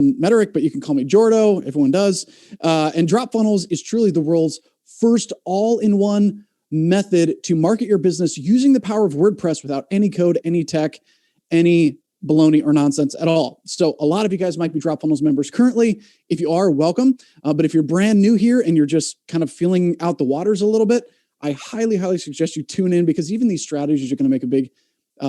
Metric, but you can call me Jordo. Everyone does. And Dropfunnels is truly the world's first all-in-one method to market your business using the power of WordPress without any code, any tech, any baloney or nonsense at all. So a lot of you guys might be Dropfunnels members currently. If you are, welcome. But if you're brand new here and you're just kind of feeling out the waters a little bit, I highly, highly suggest you tune in, because even these strategies are going to make a big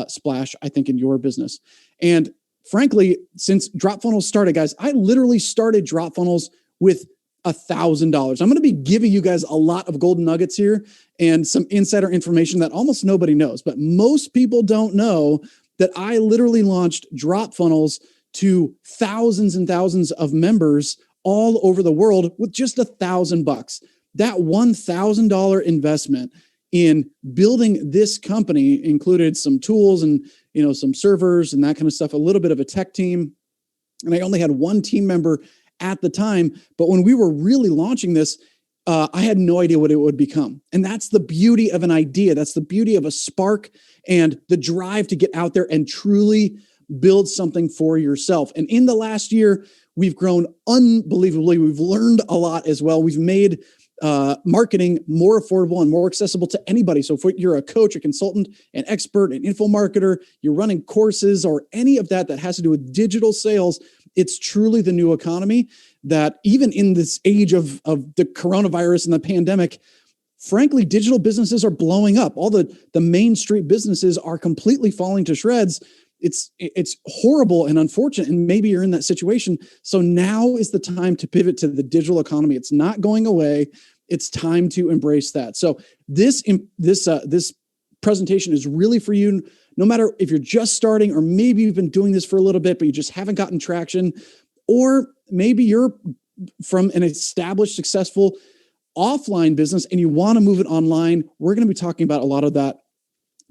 splash, I think, in your business. And frankly, since Dropfunnels started, guys, I literally started Dropfunnels with $1,000. I'm going to be giving you guys a lot of golden nuggets here and some insider information that almost nobody knows, but most people don't know that I literally launched Dropfunnels to thousands and thousands of members all over the world with just $1,000. That $1,000 investment in building this company included some tools and, some servers and that kind of stuff, a little bit of a tech team. And I only had one team member at the time. But when we were really launching this, I had no idea what it would become. And that's the beauty of an idea. That's the beauty of a spark and the drive to get out there and truly build something for yourself. And in the last year, we've grown unbelievably. We've learned a lot as well. We've made marketing more affordable and more accessible to anybody. So if you're a coach, a consultant, an expert, an info marketer, you're running courses or any of that has to do with digital sales, it's truly the new economy that even in this age of the coronavirus and the pandemic, frankly, digital businesses are blowing up. All the main street businesses are completely falling to shreds. It's horrible and unfortunate, and maybe you're in that situation. So now is the time to pivot to the digital economy. It's not going away. It's time to embrace that. So this presentation is really for you, no matter if you're just starting or maybe you've been doing this for a little bit, but you just haven't gotten traction, or maybe you're from an established, successful offline business and you want to move it online. We're going to be talking about a lot of that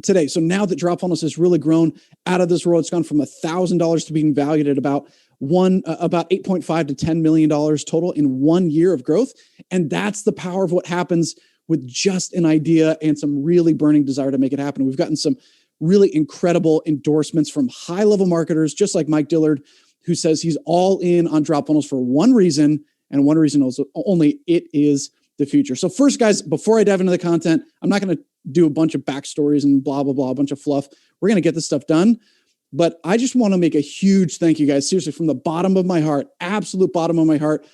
today. So now that Dropfunnels has really grown out of this world, it's gone from $1,000 to being valued at about $8.5 to $10 million total in 1 year of growth. And that's the power of what happens with just an idea and some really burning desire to make it happen. We've gotten some really incredible endorsements from high-level marketers, just like Mike Dillard, who says he's all in on Dropfunnels for one reason, and one reason only: it is the future. So first, guys, before I dive into the content, I'm not going to do a bunch of backstories and blah, blah, blah, a bunch of fluff. We're going to get this stuff done. But I just want to make a huge thank you, guys, seriously, from the bottom of my heart, absolute bottom of my heart.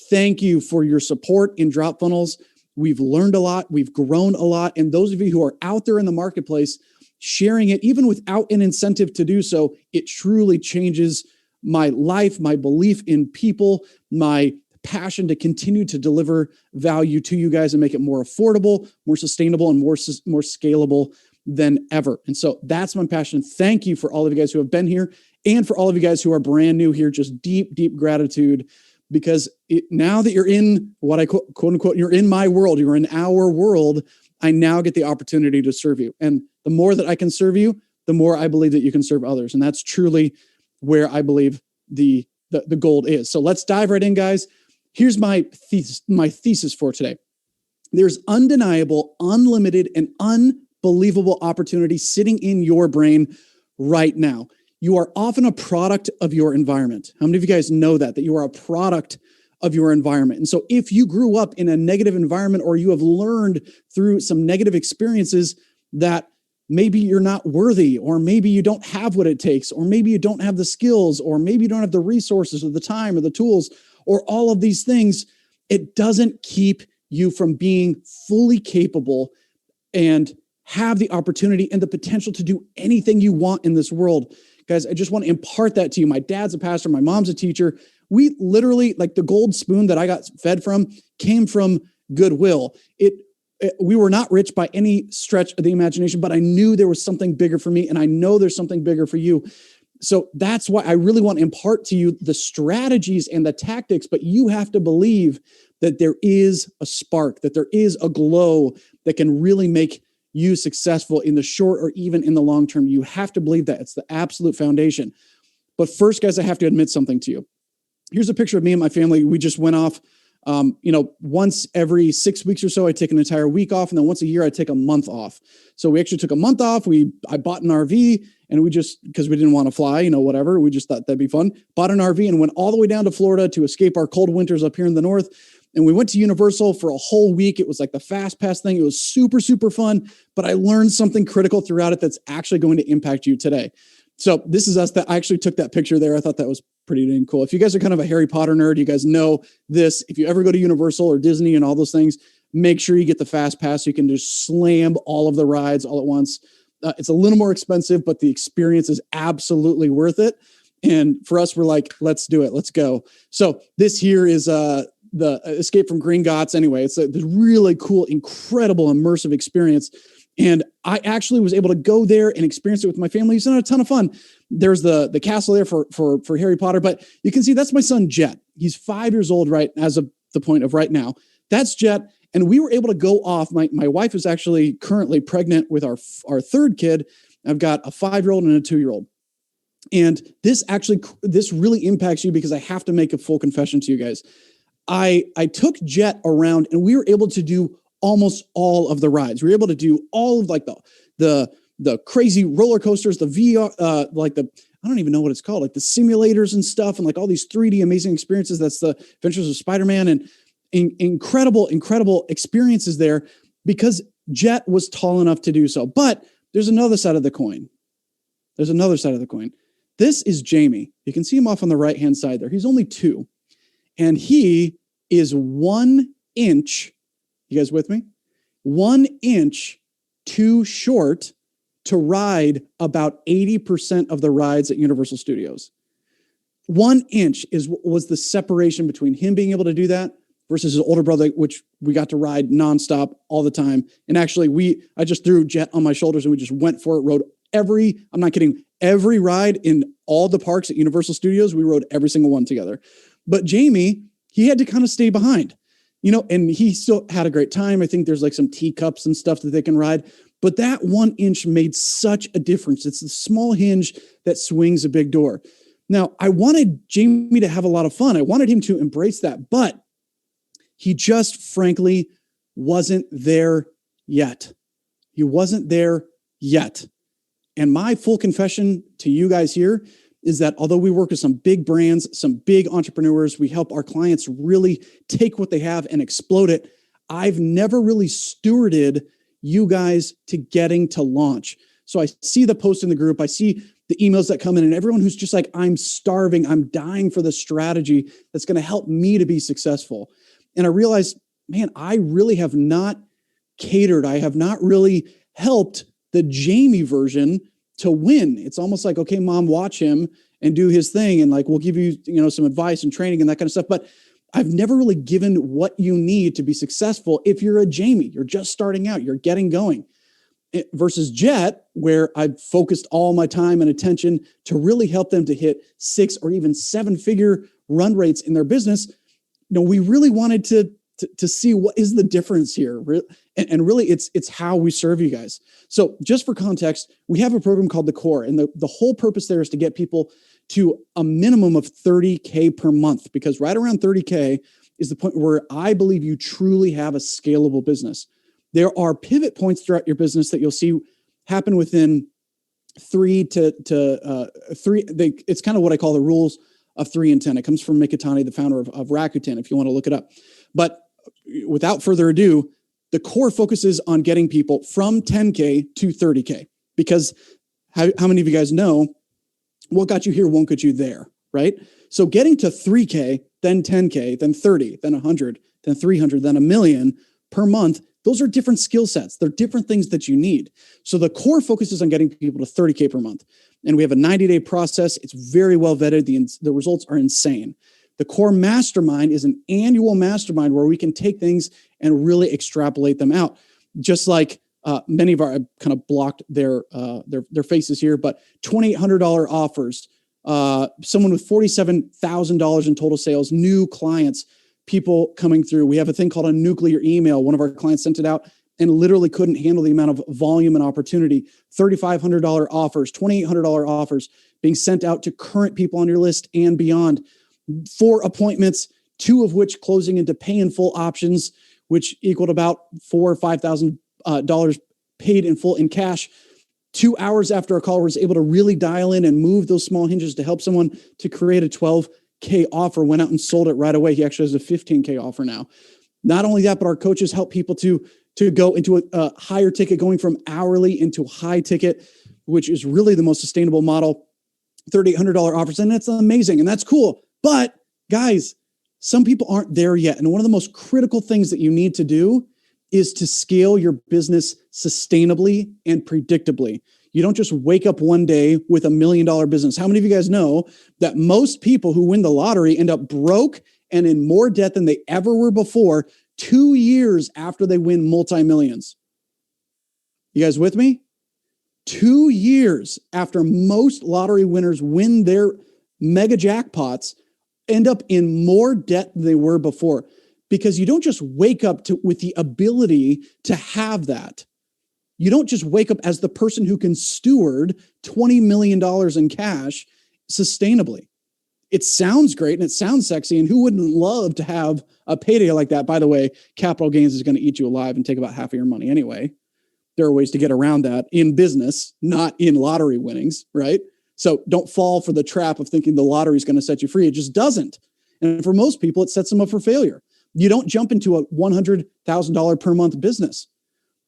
Thank you for your support in Dropfunnels. We've learned a lot. We've grown a lot. And those of you who are out there in the marketplace sharing it, even without an incentive to do so, it truly changes my life, my belief in people, my passion to continue to deliver value to you guys and make it more affordable, more sustainable, and more scalable than ever. And so that's my passion. Thank you for all of you guys who have been here, and for all of you guys who are brand new here, just deep, deep gratitude, because now that you're in what I quote unquote, you're in my world, you're in our world, I now get the opportunity to serve you. And the more that I can serve you, the more I believe that you can serve others. And that's truly where I believe the gold is. So let's dive right in, guys. Here's my thesis for today. There's undeniable, unlimited, and unbelievable opportunity sitting in your brain right now. You are often a product of your environment. How many of you guys know that you are a product of your environment? And so if you grew up in a negative environment, or you have learned through some negative experiences that maybe you're not worthy, or maybe you don't have what it takes, or maybe you don't have the skills, or maybe you don't have the resources or the time or the tools, or all of these things, it doesn't keep you from being fully capable and have the opportunity and the potential to do anything you want in this world. Guys, I just want to impart that to you. My dad's a pastor. My mom's a teacher. We literally, like, the gold spoon that I got fed from came from Goodwill. We were not rich by any stretch of the imagination, but I knew there was something bigger for me, and I know there's something bigger for you. So that's why I really want to impart to you the strategies and the tactics, but you have to believe that there is a spark, that there is a glow that can really make you successful in the short or even in the long term. You have to believe that. It's the absolute foundation. But first, guys, I have to admit something to you. Here's a picture of me and my family. We just went off. Once every 6 weeks or so, I take an entire week off. And then once a year, I take a month off. So we actually took a month off. I bought an RV And we just, because we didn't want to fly, whatever, we just thought that'd be fun. Bought an RV and went all the way down to Florida to escape our cold winters up here in the north. And we went to Universal for a whole week. It was like the fast pass thing. It was super, super fun, but I learned something critical throughout it that's actually going to impact you today. So this is us. That I actually took that picture there. I thought that was pretty dang cool. If you guys are kind of a Harry Potter nerd, you guys know this. If you ever go to Universal or Disney and all those things, make sure you get the fast pass. You can just slam all of the rides all at once. It's a little more expensive, but the experience is absolutely worth it. And for us, we're like, let's do it. Let's go. So this here is the Escape from Gringotts. Anyway, it's a really cool, incredible, immersive experience. And I actually was able to go there and experience it with my family. It's not a ton of fun. There's the castle there for Harry Potter, but you can see that's my son, Jet. He's 5 years old, right, as of the point of right now. That's Jet. And we were able to go off. My wife is actually currently pregnant with our third kid. I've got a 5-year-old and a 2-year-old. And this really impacts you because I have to make a full confession to you guys. I took Jet around and we were able to do almost all of the rides. We were able to do all of like the crazy roller coasters, the VR, I don't even know what it's called, like the simulators and stuff, and like all these 3D amazing experiences. That's the Adventures of Spider-Man, and incredible experiences there because Jet was tall enough to do so. But there's another side of the coin. This is Jamie. You can see him off on the right-hand side there. He's only 2. And he is 1 inch. You guys with me? 1 inch too short to ride about 80% of the rides at Universal Studios. 1 inch was the separation between him being able to do that versus his older brother, which we got to ride nonstop all the time. And actually, I just threw Jet on my shoulders and we just went for it, rode I'm not kidding, every ride in all the parks at Universal Studios, we rode every single one together. But Jamie, he had to kind of stay behind, and he still had a great time. I think there's like some teacups and stuff that they can ride, but that 1 inch made such a difference. It's the small hinge that swings a big door. Now, I wanted Jamie to have a lot of fun. I wanted him to embrace that, but he just frankly wasn't there yet. And my full confession to you guys here is that although we work with some big brands, some big entrepreneurs, we help our clients really take what they have and explode it. I've never really stewarded you guys to getting to launch. So I see the post in the group, I see the emails that come in, and everyone who's just like, I'm starving, I'm dying for the strategy that's going to help me to be successful. And I realized, man, I really have not catered. I have not really helped the Jamie version to win. It's almost like, okay, mom, watch him and do his thing. And like, we'll give you, some advice and training and that kind of stuff. But I've never really given what you need to be successful. If you're a Jamie, you're just starting out, you're getting going, versus Jet, where I've focused all my time and attention to really help them to hit 6 or even 7-figure run rates in their business. We really wanted to see what is the difference here. And really it's how we serve you guys. So just for context, we have a program called The Core. And the whole purpose there is to get people to a minimum of $30K per month, because right around $30K is the point where I believe you truly have a scalable business. There are pivot points throughout your business that you'll see happen within 3 to 3. It's kind of what I call the rules of 3 and 10. It comes from Mikitani, the founder of Rakuten, if you want to look it up. But without further ado, the core focuses on getting people from 10K to 30K, because how many of you guys know what got you here won't get you there, right? So getting to 3K, then 10K, then 30, then 100, then 300, then 1 million per month, those are different skill sets. They're different things that you need. So the core focuses on getting people to 30K per month. And we have a 90-day process. It's very well vetted. The results are insane. The Core Mastermind is an annual mastermind where we can take things and really extrapolate them out. Just like many of our, I kind of blocked their faces here, but $2,800 offers, someone with $47,000 in total sales, new clients, people coming through. We have a thing called a nuclear email. One of our clients sent it out and literally couldn't handle the amount of volume and opportunity. $3,500 offers, $2,800 offers being sent out to current people on your list and beyond. 4 appointments, 2 of which closing into pay in full options, which equaled about $4,000 or $5,000 paid in full in cash. 2 hours after a call, was able to really dial in and move those small hinges to help someone to create a 12K offer, went out and sold it right away. He actually has a 15K offer now. Not only that, but our coaches help people to go into a higher ticket, going from hourly into high ticket, which is really the most sustainable model, $3,800 offers. And that's amazing. And that's cool. But guys, some people aren't there yet. And one of the most critical things that you need to do is to scale your business sustainably and predictably. You don't just wake up one day with $1 million business. How many of you guys know that most people who win the lottery end up broke and in more debt than they ever were before 2 years after they win multi-millions? You guys with me? 2 years after most lottery winners win their mega jackpots, end up in more debt than they were before, because you don't just wake up with the ability to have that. You don't just wake up as the person who can steward $20 million in cash sustainably. It sounds great and it sounds sexy, and who wouldn't love to have a payday like that? By the way, capital gains is going to eat you alive and take about half of your money anyway. There are ways to get around that in business, not in lottery winnings, right? So don't fall for the trap of thinking the lottery is going to set you free. It just doesn't. And for most people, it sets them up for failure. You don't jump into a $100,000 per month business.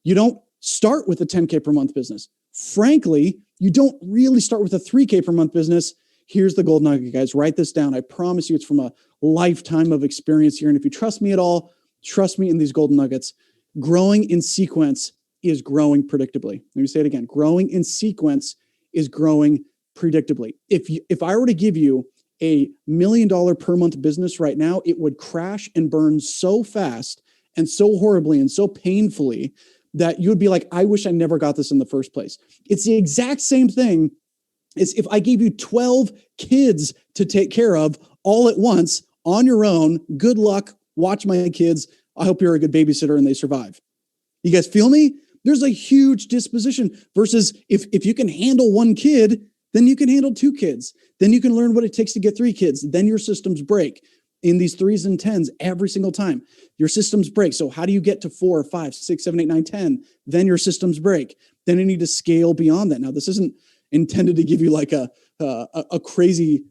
You don't start with a 10K per month business. Frankly, you don't really start with a 3K per month business. Here's the gold nugget, guys. Write this down. I promise you it's from a lifetime of experience here. And if you trust me at all, trust me in these golden nuggets. Growing in sequence is growing predictably. Let me say it again. Growing in sequence is growing predictably. If I were to give you a $1 million per month business right now, it would crash and burn so fast and so horribly and so painfully that you would be like, I wish I never got this in the first place. It's the exact same thing as if I gave you 12 kids to take care of all at once on your own. Good luck. Watch my kids. I hope you're a good babysitter and they survive. You guys feel me? There's a huge disposition versus if you can handle one kid, then you can handle 2 kids. Then you can learn what it takes to get 3 kids. Then your systems break in these 3s and 10s every single time. Your systems break. So how do you get to 4, 5, 6, 7, 8, 9, 10? Then your systems break. Then you need to scale beyond that. Now, this isn't intended to give you like a crazy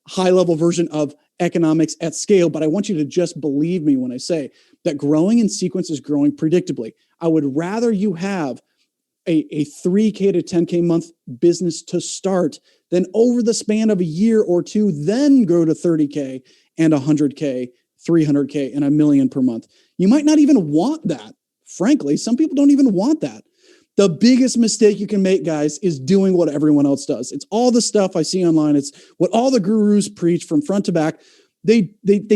high level version of economics at scale, but I want you to just believe me when I say that growing in sequence is growing predictably. I would rather you have a 3K to 10K month business to start than over the span of a year or two, then grow to 30K and 100K, 300K, and $1 million per month. You might not even want that. Frankly, some people don't even want that. The biggest mistake you can make, guys, is doing what everyone else does. It's all the stuff I see online. It's what all the gurus preach from front to back. They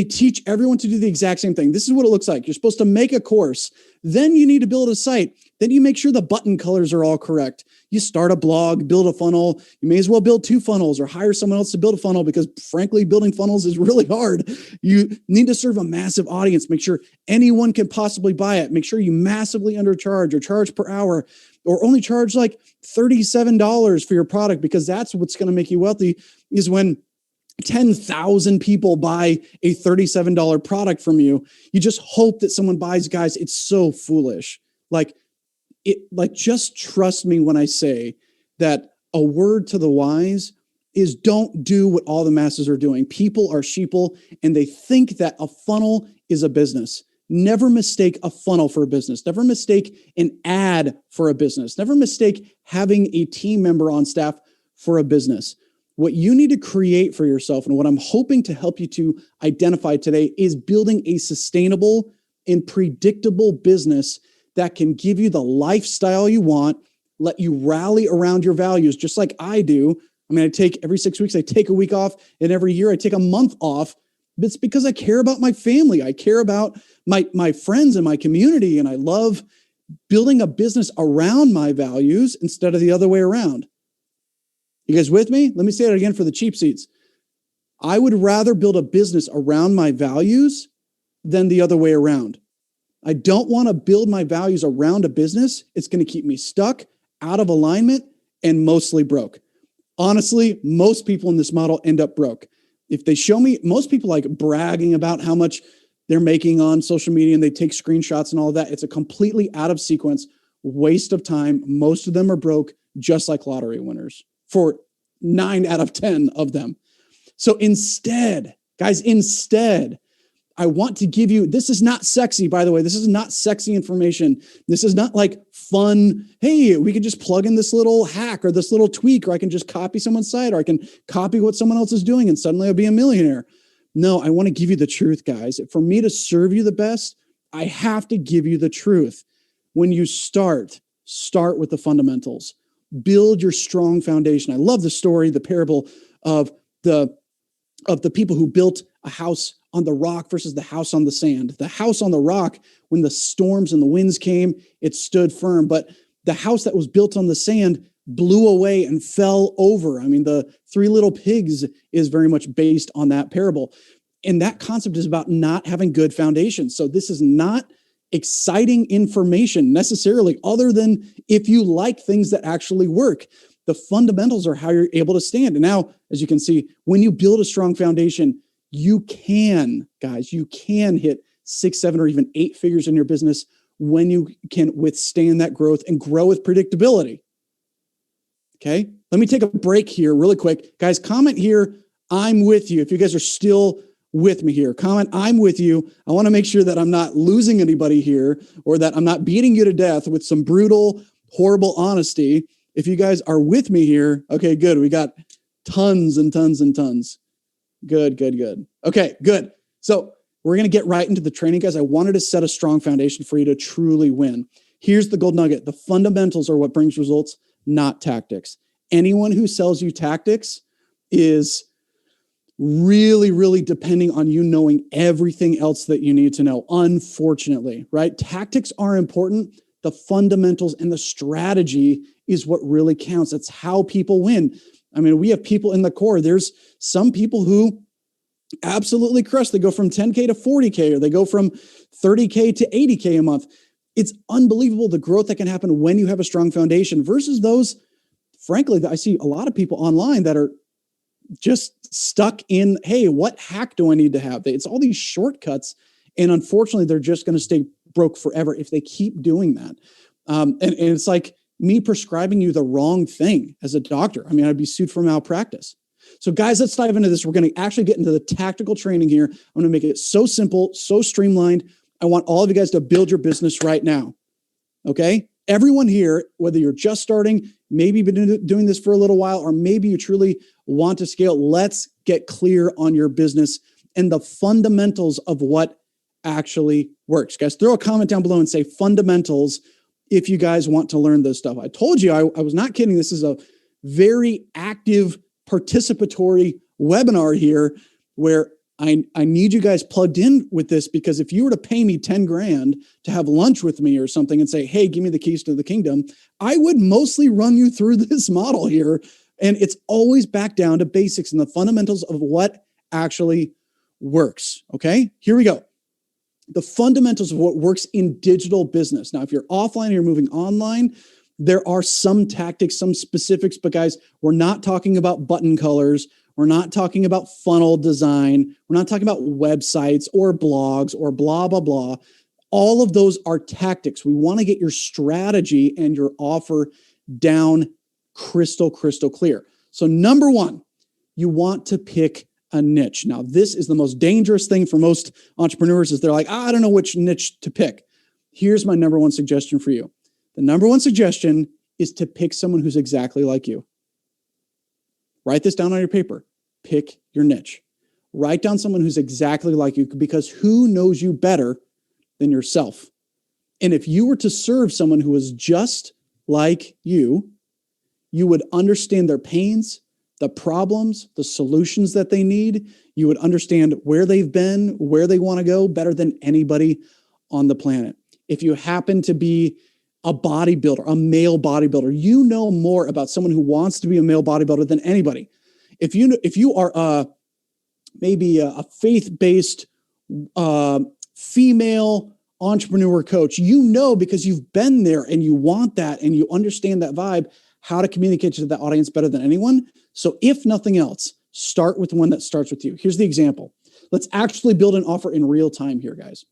teach everyone to do the exact same thing. This is what it looks like. You're supposed to make a course. Then you need to build a site. Then you make sure the button colors are all correct. You start a blog, build a funnel. You may as well build 2 funnels or hire someone else to build a funnel because frankly, building funnels is really hard. You need to serve a massive audience. Make sure anyone can possibly buy it. Make sure you massively undercharge or charge per hour or only charge like $37 for your product, because that's what's going to make you wealthy is when 10,000 people buy a $37 product from you. You just hope that someone buys. Guys, it's so foolish. Just trust me when I say that a word to the wise is don't do what all the masses are doing. People are sheeple and they think that a funnel is a business. Never mistake a funnel for a business. Never mistake an ad for a business. Never mistake having a team member on staff for a business. What you need to create for yourself and what I'm hoping to help you to identify today is building a sustainable and predictable business that can give you the lifestyle you want, let you rally around your values, just like I do. I mean, every 6 weeks, I take a week off, and every year I take a month off. It's because I care about my family. I care about my friends and my community, and I love building a business around my values instead of the other way around. You guys with me? Let me say it again for the cheap seats. I would rather build a business around my values than the other way around. I don't want to build my values around a business. It's going to keep me stuck, out of alignment, and mostly broke. Honestly, most people in this model end up broke. If they show me, most people like bragging about how much they're making on social media and they take screenshots and all of that. It's a completely out of sequence waste of time. Most of them are broke just like lottery winners for 9 out of 10 of them. So instead, guys, I want to give you, this is not sexy, by the way. This is not sexy information. This is not like fun. Hey, we can just plug in this little hack or this little tweak, or I can just copy someone's site, or I can copy what someone else is doing and suddenly I'll be a millionaire. No, I want to give you the truth, guys. For me to serve you the best, I have to give you the truth. When you start with the fundamentals. Build your strong foundation. I love the story, the parable of the people who built a house on the rock versus the house on the sand. The house on the rock, when the storms and the winds came, it stood firm. But the house that was built on the sand blew away and fell over. I mean, the 3 Little Pigs is very much based on that parable. And that concept is about not having good foundations. So this is not exciting information necessarily, other than if you like things that actually work. The fundamentals are how you're able to stand. And now, as you can see, when you build a strong foundation, you can hit 6, 7, or even 8 figures in your business when you can withstand that growth and grow with predictability. Okay, let me take a break here really quick. Guys, comment here, I'm with you. If you guys are still with me here, comment, I'm with you. I want to make sure that I'm not losing anybody here, or that I'm not beating you to death with some brutal, horrible honesty. If you guys are with me here, okay, good. We got tons and tons and tons. Good. Okay, good. So we're going to get right into the training, guys. I wanted to set a strong foundation for you to truly win. Here's the gold nugget. The fundamentals are what brings results, not tactics. Anyone who sells you tactics is really, really depending on you knowing everything else that you need to know, unfortunately, right? Tactics are important. The fundamentals and the strategy is what really counts. That's how people win. I mean, we have people in the core. There's some people who absolutely crush. They go from 10K to 40K, or they go from 30K to 80K a month. It's unbelievable the growth that can happen when you have a strong foundation versus those, frankly, I see a lot of people online that are just stuck in, hey, what hack do I need to have? It's all these shortcuts. And unfortunately, they're just going to stay broke forever if they keep doing that. And it's like me prescribing you the wrong thing as a doctor. I mean, I'd be sued for malpractice. So guys, let's dive into this. We're going to actually get into the tactical training here. I'm going to make it so simple, so streamlined. I want all of you guys to build your business right now. Okay? Everyone here, whether you're just starting, maybe you've been doing this for a little while, or maybe you truly want to scale, let's get clear on your business and the fundamentals of what actually works. Guys, throw a comment down below and say fundamentals if you guys want to learn this stuff. I told you, I was not kidding. This is a very active participatory webinar here where I need you guys plugged in with this, because if you were to pay me 10 grand to have lunch with me or something and say, hey, give me the keys to the kingdom, I would mostly run you through this model here. And it's always back down to basics and the fundamentals of what actually works. Okay, here we go. The fundamentals of what works in digital business. Now, if you're offline and you're moving online, there are some tactics, some specifics, but guys, we're not talking about button colors. We're not talking about funnel design. We're not talking about websites or blogs or blah, blah, blah. All of those are tactics. We want to get your strategy and your offer down crystal clear. So number one, you want to pick a niche. Now, this is the most dangerous thing for most entrepreneurs is they're like, I don't know which niche to pick. Here's my number one suggestion for you. The number one suggestion is to pick someone who's exactly like you. Write this down on your paper. Pick your niche. Write down someone who's exactly like you, because who knows you better than yourself? And if you were to serve someone who was just like you would understand their pains, the problems, the solutions that they need. You would understand where they've been, where they want to go better than anybody on the planet. If you happen to be a bodybuilder, a male bodybuilder, you know more about someone who wants to be a male bodybuilder than anybody. If you are maybe a faith-based female entrepreneur coach, you know, because you've been there and you want that and you understand that vibe, how to communicate to the audience better than anyone. So if nothing else, start with one that starts with you. Here's the example. Let's actually build an offer in real time here, guys.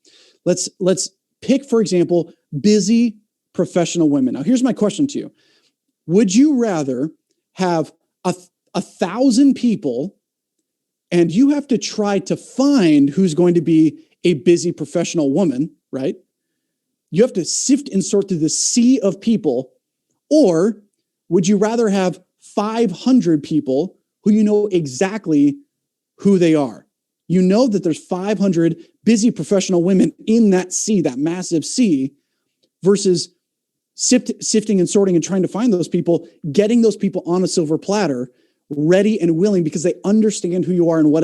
Let's pick, for example, busy professional women. Now, here's my question to you. Would you rather have 1,000 people and you have to try to find who's going to be a busy professional woman, right? You have to sift and sort through the sea of people. Or would you rather have 500 people who you know exactly who they are? You know that there's 500 busy professional women in that sea, that massive sea, versus sifting and sorting and trying to find those people, getting those people on a silver platter, ready and willing because they understand who you are and what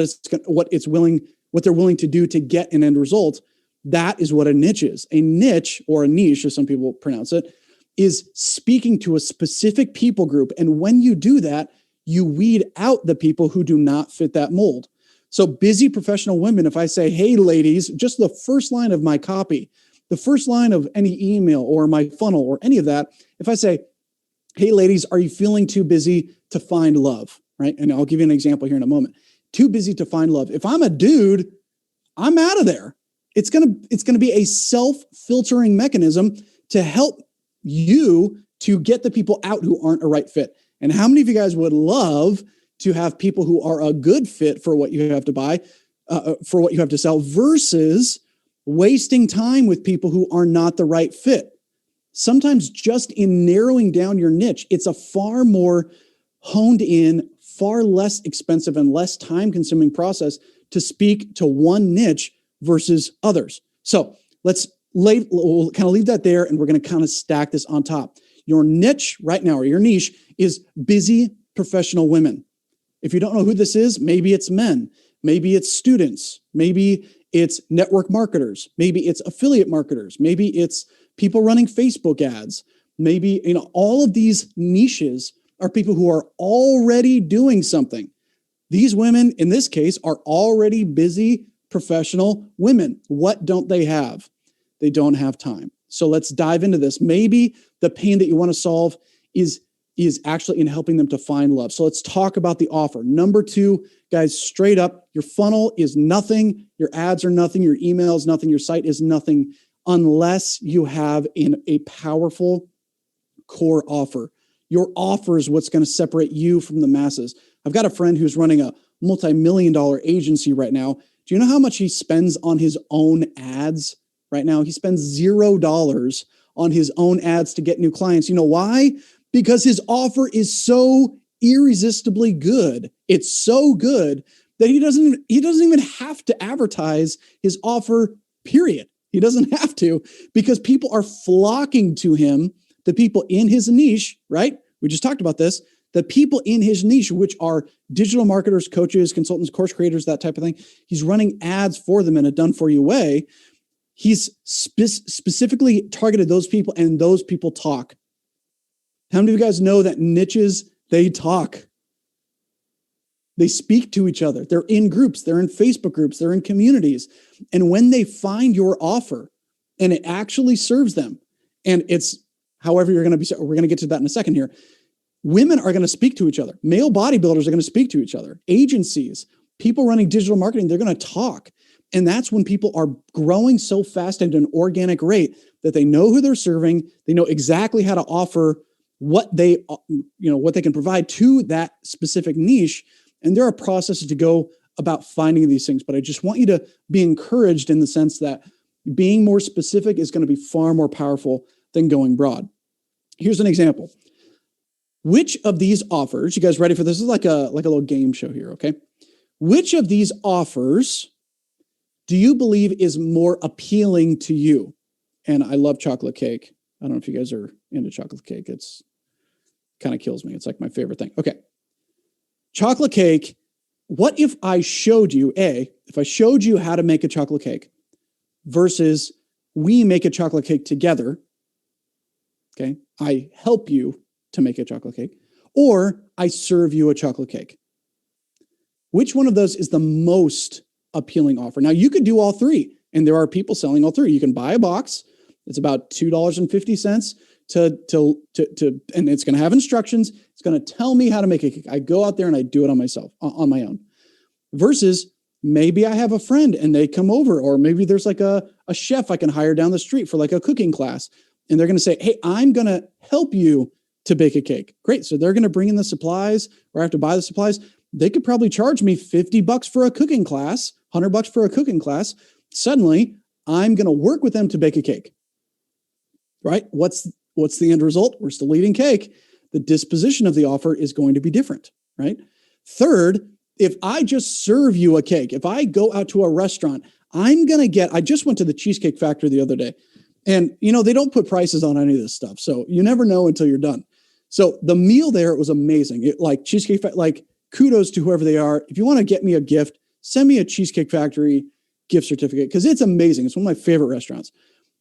they're willing to do to get an end result. That is what a niche is. A niche, or a niche, as some people pronounce it, is speaking to a specific people group. And when you do that, you weed out the people who do not fit that mold. So busy professional women, if I say, hey, ladies, just the first line of my copy, the first line of any email or my funnel or any of that, if I say, hey, ladies, are you feeling too busy to find love, right? And I'll give you an example here in a moment. Too busy to find love. If I'm a dude, I'm out of there. It's gonna be a self-filtering mechanism to help you to get the people out who aren't a right fit. And how many of you guys would love to have people who are a good fit for what you have to buy, for what you have to sell, versus wasting time with people who are not the right fit? Sometimes just in narrowing down your niche, it's a far more honed in, far less expensive and less time-consuming process to speak to one niche versus others. So we'll kind of leave that there, and we're going to kind of stack this on top. Your niche right now, or your niche, is busy professional women. If you don't know who this is, maybe it's men, maybe it's students, maybe it's network marketers, maybe it's affiliate marketers, maybe it's people running Facebook ads, maybe, all of these niches are people who are already doing something. These women, in this case, are already busy professional women. What don't they have? They don't have time. So let's dive into this. Maybe the pain that you want to solve is actually in helping them to find love. So let's talk about the offer. Number 2, guys, straight up, your funnel is nothing. Your ads are nothing. Your email is nothing. Your site is nothing unless you have a powerful core offer. Your offer is what's going to separate you from the masses. I've got a friend who's running a multi-million-dollar agency right now. Do you know how much he spends on his own ads right now? He spends $0 on his own ads to get new clients. You know why? Because his offer is so irresistibly good. It's so good that he doesn't even have to advertise his offer, period. He doesn't have to, because people are flocking to him, the people in his niche, right? We just talked about this. The people in his niche, which are digital marketers, coaches, consultants, course creators, that type of thing. He's running ads for them in a done-for-you way. He's specifically targeted those people, and those people talk. How many of you guys know that niches, they talk? They speak to each other. They're in groups. They're in Facebook groups. They're in communities. And when they find your offer and it actually serves them, and it's however you're going to be, we're going to get to that in a second here. Women are going to speak to each other. Male bodybuilders are going to speak to each other. Agencies, people running digital marketing, they're going to talk. And that's when people are growing so fast at an organic rate that they know who they're serving. They know exactly how to offer what they can provide to that specific niche. And there are processes to go about finding these things. But I just want you to be encouraged in the sense that being more specific is going to be far more powerful than going broad. Here's an example. Which of these offers, you guys ready for this? This is like a little game show here, okay? Which of these offers do you believe is more appealing to you? And I love chocolate cake. I don't know if you guys are into chocolate cake. It's kind of kills me. It's like my favorite thing. Okay. Chocolate cake. What if I showed you, if I showed you how to make a chocolate cake versus we make a chocolate cake together, okay? I help you to make a chocolate cake, or I serve you a chocolate cake. Which one of those is the most appealing offer? Now, you could do all three, and there are people selling all three. You can buy a box. It's about $2.50 and it's going to have instructions. It's going to tell me how to make a cake. I go out there and I do it on my own. Versus maybe I have a friend and they come over, or maybe there's like a chef I can hire down the street for like a cooking class. And they're going to say, hey, I'm going to help you to bake a cake. Great. So they're going to bring in the supplies, or I have to buy the supplies. They could probably charge me $50 for a cooking class, $100 for a cooking class. Suddenly, I'm going to work with them to bake a cake. Right? What's the end result? We're still eating cake. The disposition of the offer is going to be different, right? Third, if I just serve you a cake, if I go out to a restaurant, I just went to the Cheesecake Factory the other day, and they don't put prices on any of this stuff. So you never know until you're done. So the meal there, it was amazing. Kudos to whoever they are. If you want to get me a gift, send me a Cheesecake Factory gift certificate, because it's amazing. It's one of my favorite restaurants.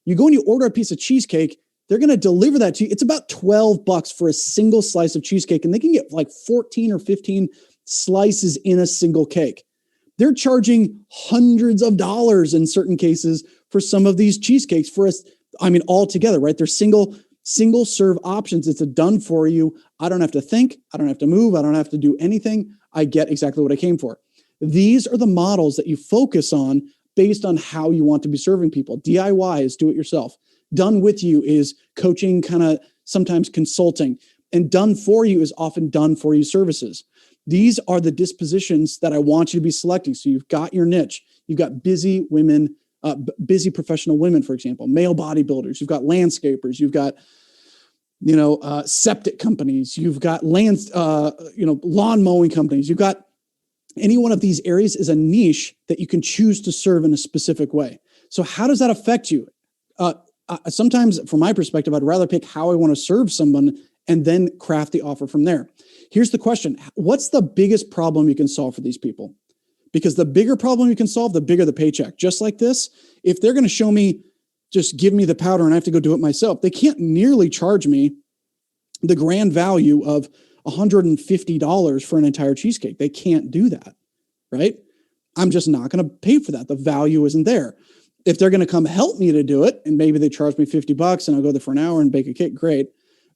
You go and you order a piece of cheesecake, they're going to deliver that to you. It's about $12 for a single slice of cheesecake, and they can get like 14 or 15 slices in a single cake. They're charging hundreds of dollars in certain cases for some of these cheesecakes all together, right? They're single serve options. It's a done for you. I don't have to think. I don't have to move. I don't have to do anything. I get exactly what I came for. These are the models that you focus on based on how you want to be serving people. DIY is do it yourself. Done with you is coaching, kind of sometimes consulting. And done for you is often done for you services. These are the dispositions that I want you to be selecting. So you've got your niche. You've got busy women, busy professional women, for example, male bodybuilders. You've got landscapers. You've got, septic companies. You've got lawn mowing companies. You've got any one of these areas is a niche that you can choose to serve in a specific way. So how does that affect you? Sometimes, from my perspective, I'd rather pick how I want to serve someone and then craft the offer from there. Here's the question. What's the biggest problem you can solve for these people? Because the bigger problem you can solve, the bigger the paycheck. Just like this, if they're going to show me, just give me the powder and I have to go do it myself, they can't nearly charge me the grand value of $150 for an entire cheesecake. They can't do that, right? I'm just not going to pay for that. The value isn't there. If they're going to come help me to do it, and maybe they charge me $50 and I'll go there for an hour and bake a cake, great.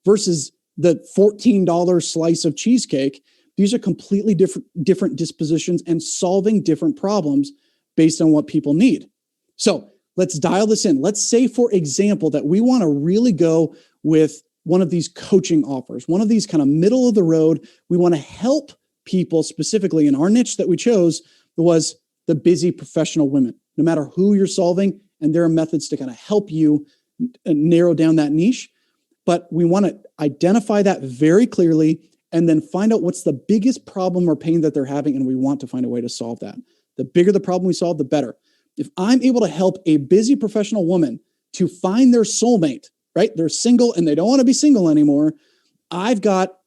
Versus the $14 slice of cheesecake, these are completely different dispositions and solving different problems based on what people need. So let's dial this in. Let's say, for example, that we want to really go with one of these coaching offers, one of these kind of middle of the road. We want to help people specifically in our niche that we chose was the busy professional women, no matter who you're solving. And there are methods to kind of help you narrow down that niche. But we want to identify that very clearly and then find out what's the biggest problem or pain that they're having. And we want to find a way to solve that. The bigger the problem we solve, the better. If I'm able to help a busy professional woman to find their soulmate, right? They're single and they don't want to be single anymore. I've got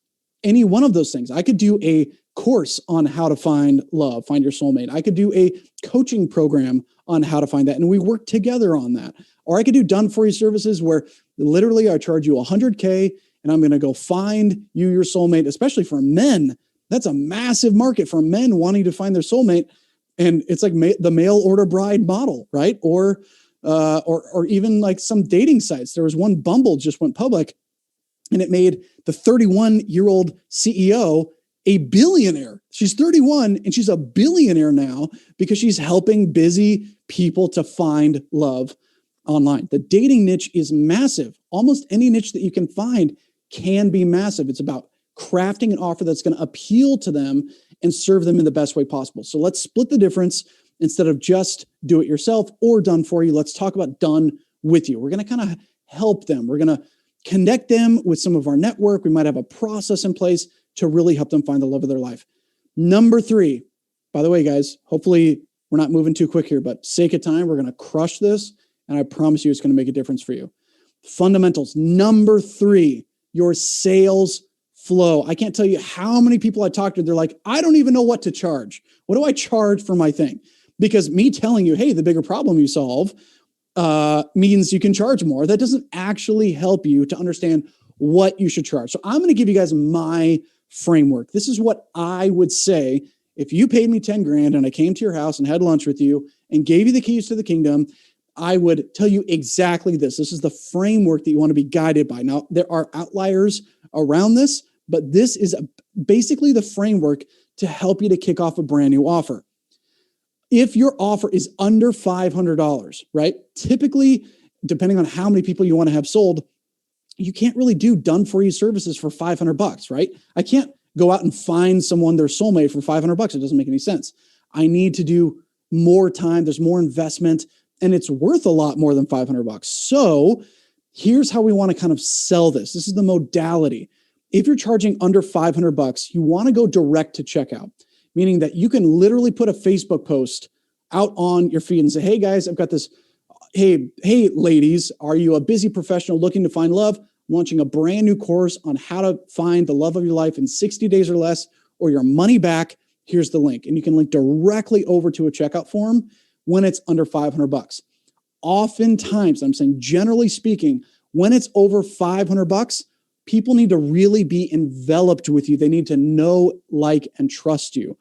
any one of those things. I could do a course on how to find love, find your soulmate. I could do a coaching program on how to find that. And we work together on that. Or I could do done for you services where literally I charge you $100K and I'm going to go find you your soulmate, especially for men. That's a massive market for men wanting to find their soulmate. And it's like the mail order bride model, right? Or even like some dating sites. There was one, Bumble just went public and it made the 31-year-old CEO a billionaire. She's 31 and she's a billionaire now because she's helping busy people to find love online. The dating niche is massive. Almost any niche that you can find can be massive. It's about crafting an offer that's going to appeal to them and serve them in the best way possible. So let's split the difference. Instead of just do it yourself or done for you, let's talk about done with you. We're going to kind of help them. We're going to connect them with some of our network. We might have a process in place to really help them find the love of their life. Number 3, by the way, guys, hopefully we're not moving too quick here, but sake of time, we're going to crush this. And I promise you it's going to make a difference for you. Fundamentals. Number 3, your sales flow. I can't tell you how many people I talk to. They're like, I don't even know what to charge. What do I charge for my thing? Because me telling you, hey, the bigger problem you solve means you can charge more. That doesn't actually help you to understand what you should charge. So I'm going to give you guys my framework. This is what I would say if you paid me 10 grand and I came to your house and had lunch with you and gave you the keys to the kingdom. I would tell you exactly this. This is the framework that you want to be guided by. Now, there are outliers around this, but this is basically the framework to help you to kick off a brand new offer. If your offer is under $500, right? Typically, depending on how many people you want to have sold, you can't really do done for you services for $500, right? I can't go out and find someone their soulmate for $500. It doesn't make any sense. I need to do more time. There's more investment, and it's worth a lot more than $500. So here's how we want to kind of sell this. This is the modality. If you're charging under $500, you want to go direct to checkout, meaning that you can literally put a Facebook post out on your feed and say, hey guys, I've got this. Hey, ladies, are you a busy professional looking to find love? Launching a brand new course on how to find the love of your life in 60 days or less, or your money back. Here's the link. And you can link directly over to a checkout form when it's under $500. Oftentimes, I'm saying generally speaking, when it's over $500, people need to really be enveloped with you. They need to know, like, and trust you.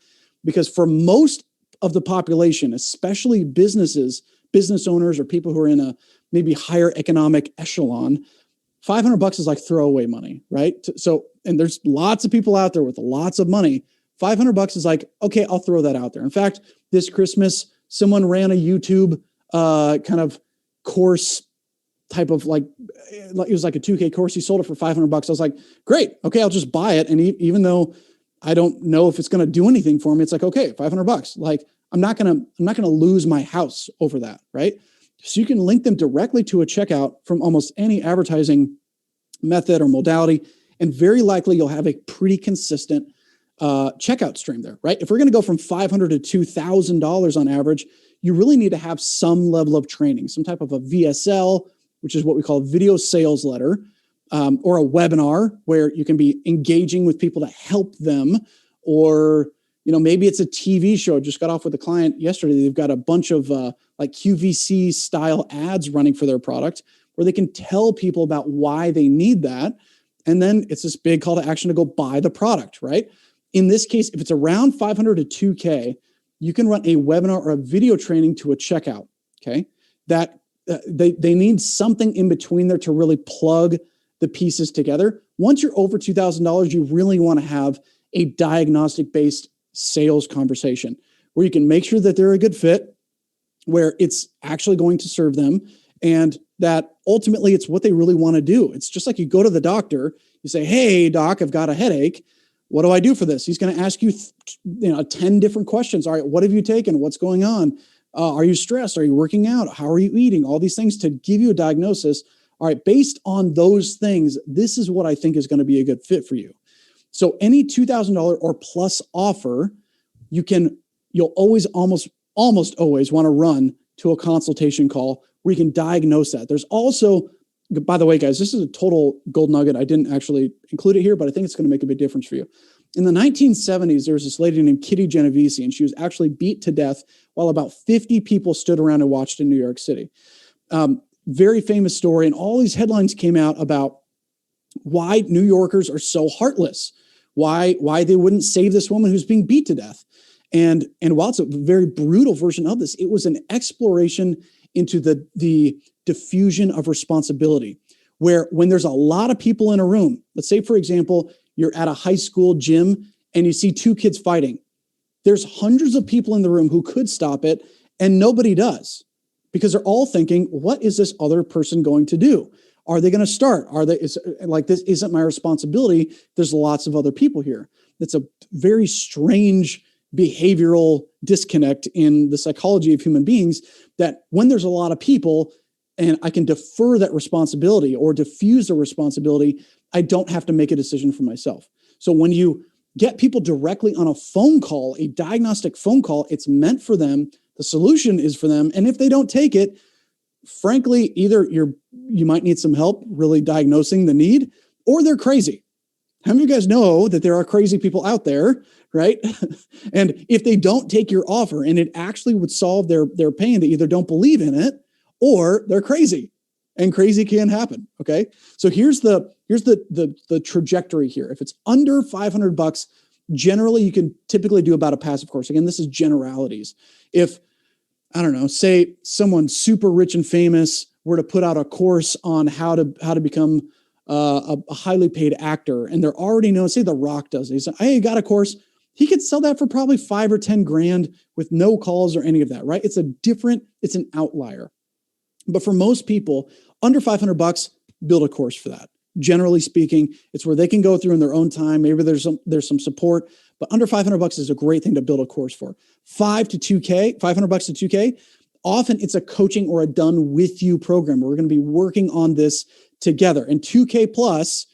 Because for most of the population, especially business owners or people who are in a maybe higher economic echelon, $500 is like throwaway money, right? So, and there's lots of people out there with lots of money. $500 is like, okay, I'll throw that out there. In fact, this Christmas, someone ran a YouTube kind of course type of like, it was like a 2K course. He sold it for $500. I was like, great. Okay, I'll just buy it. And even though I don't know if it's going to do anything for me, it's like, okay, $500. Like, I'm not going to lose my house over that, right? So you can link them directly to a checkout from almost any advertising method or modality, and very likely you'll have a pretty consistent checkout stream there, right? If we're going to go from $500 to $2,000 on average, you really need to have some level of training, some type of a VSL, which is what we call a video sales letter, or a webinar where you can be engaging with people to help them, or maybe it's a TV show. I just got off with a client yesterday. They've got a bunch of like QVC style ads running for their product where they can tell people about why they need that. And then it's this big call to action to go buy the product, right? In this case, if it's around 500 to 2K, you can run a webinar or a video training to a checkout, okay? That they need something in between there to really plug the pieces together. Once you're over $2,000, you really want to have a diagnostic-based sales conversation where you can make sure that they're a good fit, where it's actually going to serve them, and that ultimately it's what they really want to do. It's just like you go to the doctor, you say, hey, doc, I've got a headache. What do I do for this? He's going to ask you, 10 different questions. All right, what have you taken? What's going on? Are you stressed? Are you working out? How are you eating? All these things to give you a diagnosis. All right, based on those things, this is what I think is going to be a good fit for you. So any $2,000 or plus offer, you'll always, almost always want to run to a consultation call where you can diagnose that. There's also, by the way, guys, this is a total gold nugget. I didn't actually include it here, but I think it's going to make a big difference for you. In the 1970s, there was this lady named Kitty Genovese, and she was actually beat to death while about 50 people stood around and watched in New York City. Very famous story. And all these headlines came out about why New Yorkers are so heartless, why they wouldn't save this woman who's being beat to death. And while it's a very brutal version of this, it was an exploration into the diffusion of responsibility, where when there's a lot of people in a room, let's say, for example, you're at a high school gym and you see two kids fighting. There's hundreds of people in the room who could stop it, and nobody does, because they're all thinking, what is this other person going to do? Are they going to start? This isn't my responsibility. There's lots of other people here. It's a very strange behavioral disconnect in the psychology of human beings, that when there's a lot of people and I can defer that responsibility or diffuse the responsibility, I don't have to make a decision for myself. So when you get people directly on a phone call, a diagnostic phone call, it's meant for them. The solution is for them. And if they don't take it, frankly, either you might need some help really diagnosing the need, or they're crazy. How many of you guys know that there are crazy people out there, right? And if they don't take your offer and it actually would solve their pain, they either don't believe in it or they're crazy, and crazy can happen. Okay. So here's the trajectory here. If it's under $500, generally you can typically do about a passive course. Again, this is generalities. If, I don't know, say someone super rich and famous were to put out a course on how to become a highly paid actor, and they're already known, say The Rock does it. He said, hey, you got a course. He could sell that for probably $5 or $10 grand with no calls or any of that, right? It's an outlier. But for most people, under $500, build a course for that. generally speaking. It's where they can go through in their own time. Maybe there's some support, but under $500 is a great thing to build a course for. $500 to $2K. Often it's a coaching or a done with you program. We're going to be working on this together. And 2K plus,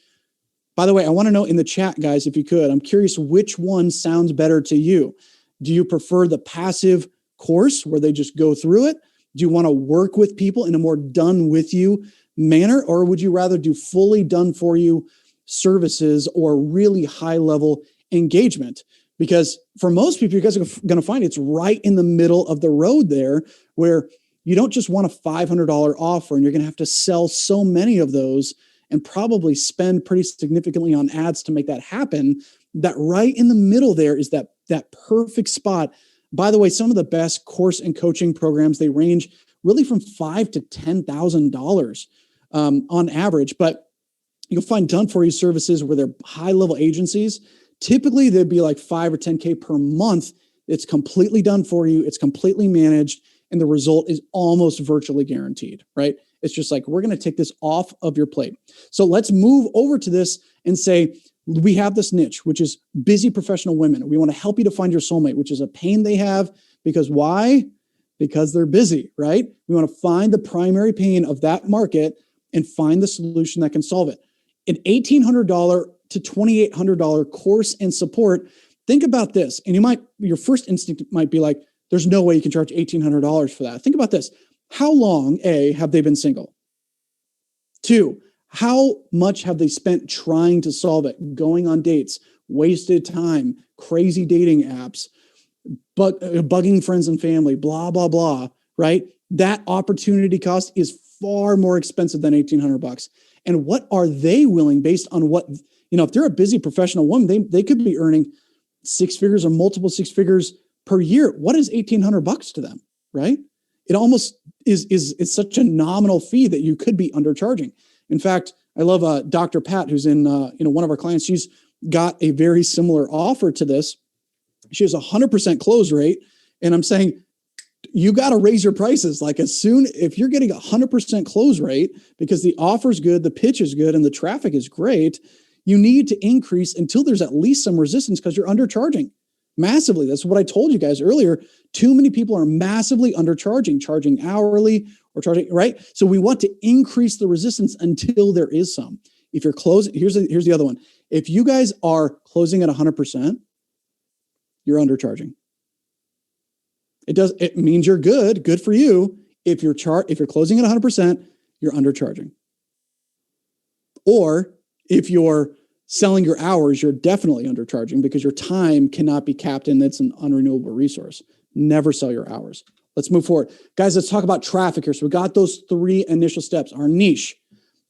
by the way, I want to know in the chat, guys, if you could, I'm curious which one sounds better to you. Do you prefer the passive course where they just go through it? Do you want to work with people in a more done with you manner? Or would you rather do fully done for you services or really high level engagement? Because for most people, you guys are going to find it's right in the middle of the road there, where you don't just want a $500 offer and you're going to have to sell so many of those and probably spend pretty significantly on ads to make that happen. That right in the middle there is that perfect spot. By the way, some of the best course and coaching programs, they range really from $5,000 to $10,000 on average. But you'll find done for you services where they're high level agencies. Typically, they'd be like $5,000 or $10K per month. It's completely done for you. It's completely managed. And the result is almost virtually guaranteed, right? It's just like, we're going to take this off of your plate. So let's move over to this and say, we have this niche, which is busy professional women. We want to help you to find your soulmate, which is a pain they have. Because why? Because they're busy, right? We want to find the primary pain of that market and find the solution that can solve it. An $1,800 to $2,800 course and support. Think about this. And your first instinct might be like, there's no way you can charge $1,800 for that. Think about this. How long, A, have they been single? 2, how much have they spent trying to solve it? Going on dates, wasted time, crazy dating apps, but bugging friends and family, blah, blah, blah, right? That opportunity cost is far more expensive than $1,800. And what are they willing, based on what, if they're a busy professional woman, they could be earning 6 figures or multiple 6 figures per year. What is $1,800 to them, right? It almost is such a nominal fee that you could be undercharging. In fact, I love Dr. Pat, who's in one of our clients. She's got a very similar offer to this. She has 100% close rate, and I'm saying you got to raise your prices. Like, if you're getting 100% close rate because the offer's good, the pitch is good, and the traffic is great, you need to increase until there's at least some resistance, because you're undercharging massively. That's what I told you guys earlier. Too many people are massively undercharging, charging hourly or charging, right? So we want to increase the resistance until there is some. If you're closing, here's the other one. If you guys are closing at 100%, you're undercharging. It means you're good for you. If you're closing at 100%, you're undercharging. Or if you're selling your hours, you're definitely undercharging, because your time cannot be capped, and it's an unrenewable resource. Never sell your hours. Let's move forward. Guys, let's talk about traffic here. So we got those 3 initial steps. Our niche,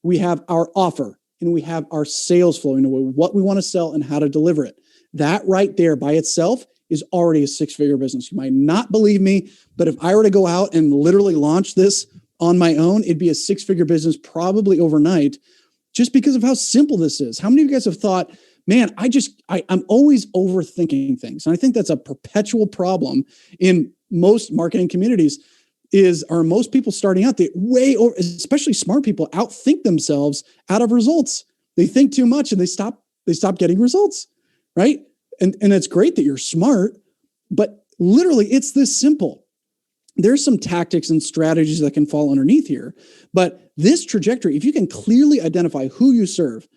we have our offer, and we have our sales flow, what we want to sell and how to deliver it. That right there by itself is already a 6-figure business. You might not believe me, but if I were to go out and literally launch this on my own, it'd be a 6-figure business probably overnight, just because of how simple this is. How many of you guys have thought, man, I'm always overthinking things? And I think that's a perpetual problem in most marketing communities. Are most people starting out, especially smart people, outthink themselves out of results. They think too much and they stop getting results, right? And it's great that you're smart, but literally it's this simple. There's some tactics and strategies that can fall underneath here, but this trajectory, if you can clearly identify who you serve,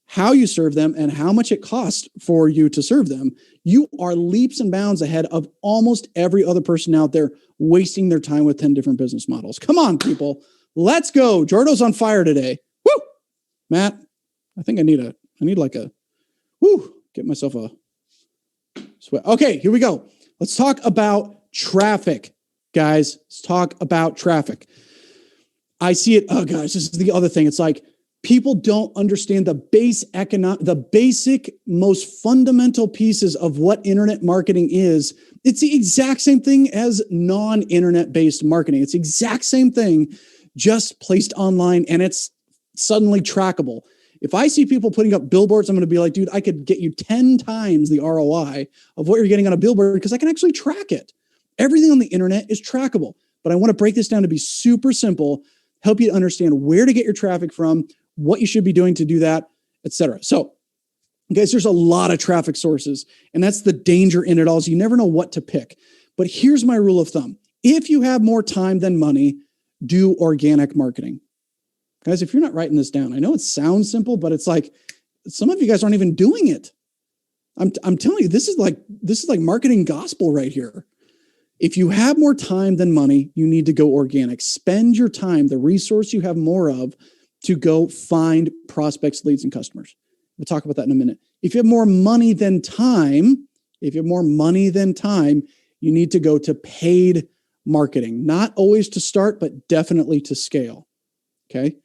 how you serve them, and how much it costs for you to serve them, you are leaps and bounds ahead of almost every other person out there wasting their time with 10 different business models. Come on, people. Let's go. Jardo's on fire today. Woo! Matt, I think I need get myself a sweat. Okay, here we go. Let's talk about traffic. Guys, let's talk about traffic. I see it. Oh, guys, this is the other thing. It's like people don't understand the basic, most fundamental pieces of what internet marketing is. It's the exact same thing as non-internet based marketing. It's the exact same thing, just placed online, and it's suddenly trackable. If I see people putting up billboards, I'm going to be like, dude, I could get you 10 times the ROI of what you're getting on a billboard because I can actually track it. Everything on the internet is trackable, but I want to break this down to be super simple, help you to understand where to get your traffic from, what you should be doing to do that, etc. So guys, there's a lot of traffic sources, and that's the danger in it all, is you never know what to pick. But here's my rule of thumb. If you have more time than money, do organic marketing. Guys, if you're not writing this down, I know it sounds simple, but it's like some of you guys aren't even doing it. I'm telling you, this is like marketing gospel right here. If you have more time than money, you need to go organic. Spend your time, the resource you have more of, to go find prospects, leads, and customers. We'll talk about that in a minute. If you have more money than time, you need to go to paid marketing. Not always to start, but definitely to scale. Okay?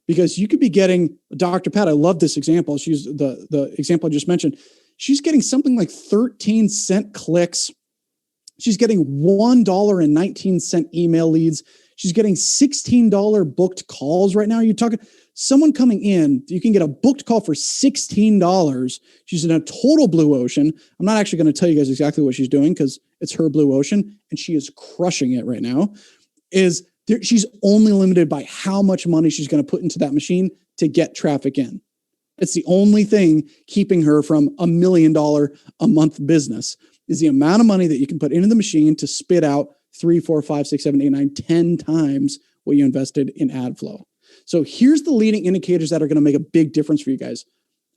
Because you could be getting, Dr. Pat, I love this example. She's the example I just mentioned. She's getting something like 13-cent clicks. She's getting $1.19 email leads. She's getting $16 booked calls right now. You're talking someone coming in, you can get a booked call for $16. She's in a total blue ocean. I'm not actually going to tell you guys exactly what she's doing because it's her blue ocean and she is crushing it right now. She's only limited by how much money she's going to put into that machine to get traffic in. It's the only thing keeping her from $1 million a month business is the amount of money that you can put into the machine to spit out 3, 4, 5, 6, 7, 8, 9, 10 times what you invested in ad flow. So here's the leading indicators that are going to make a big difference for you guys.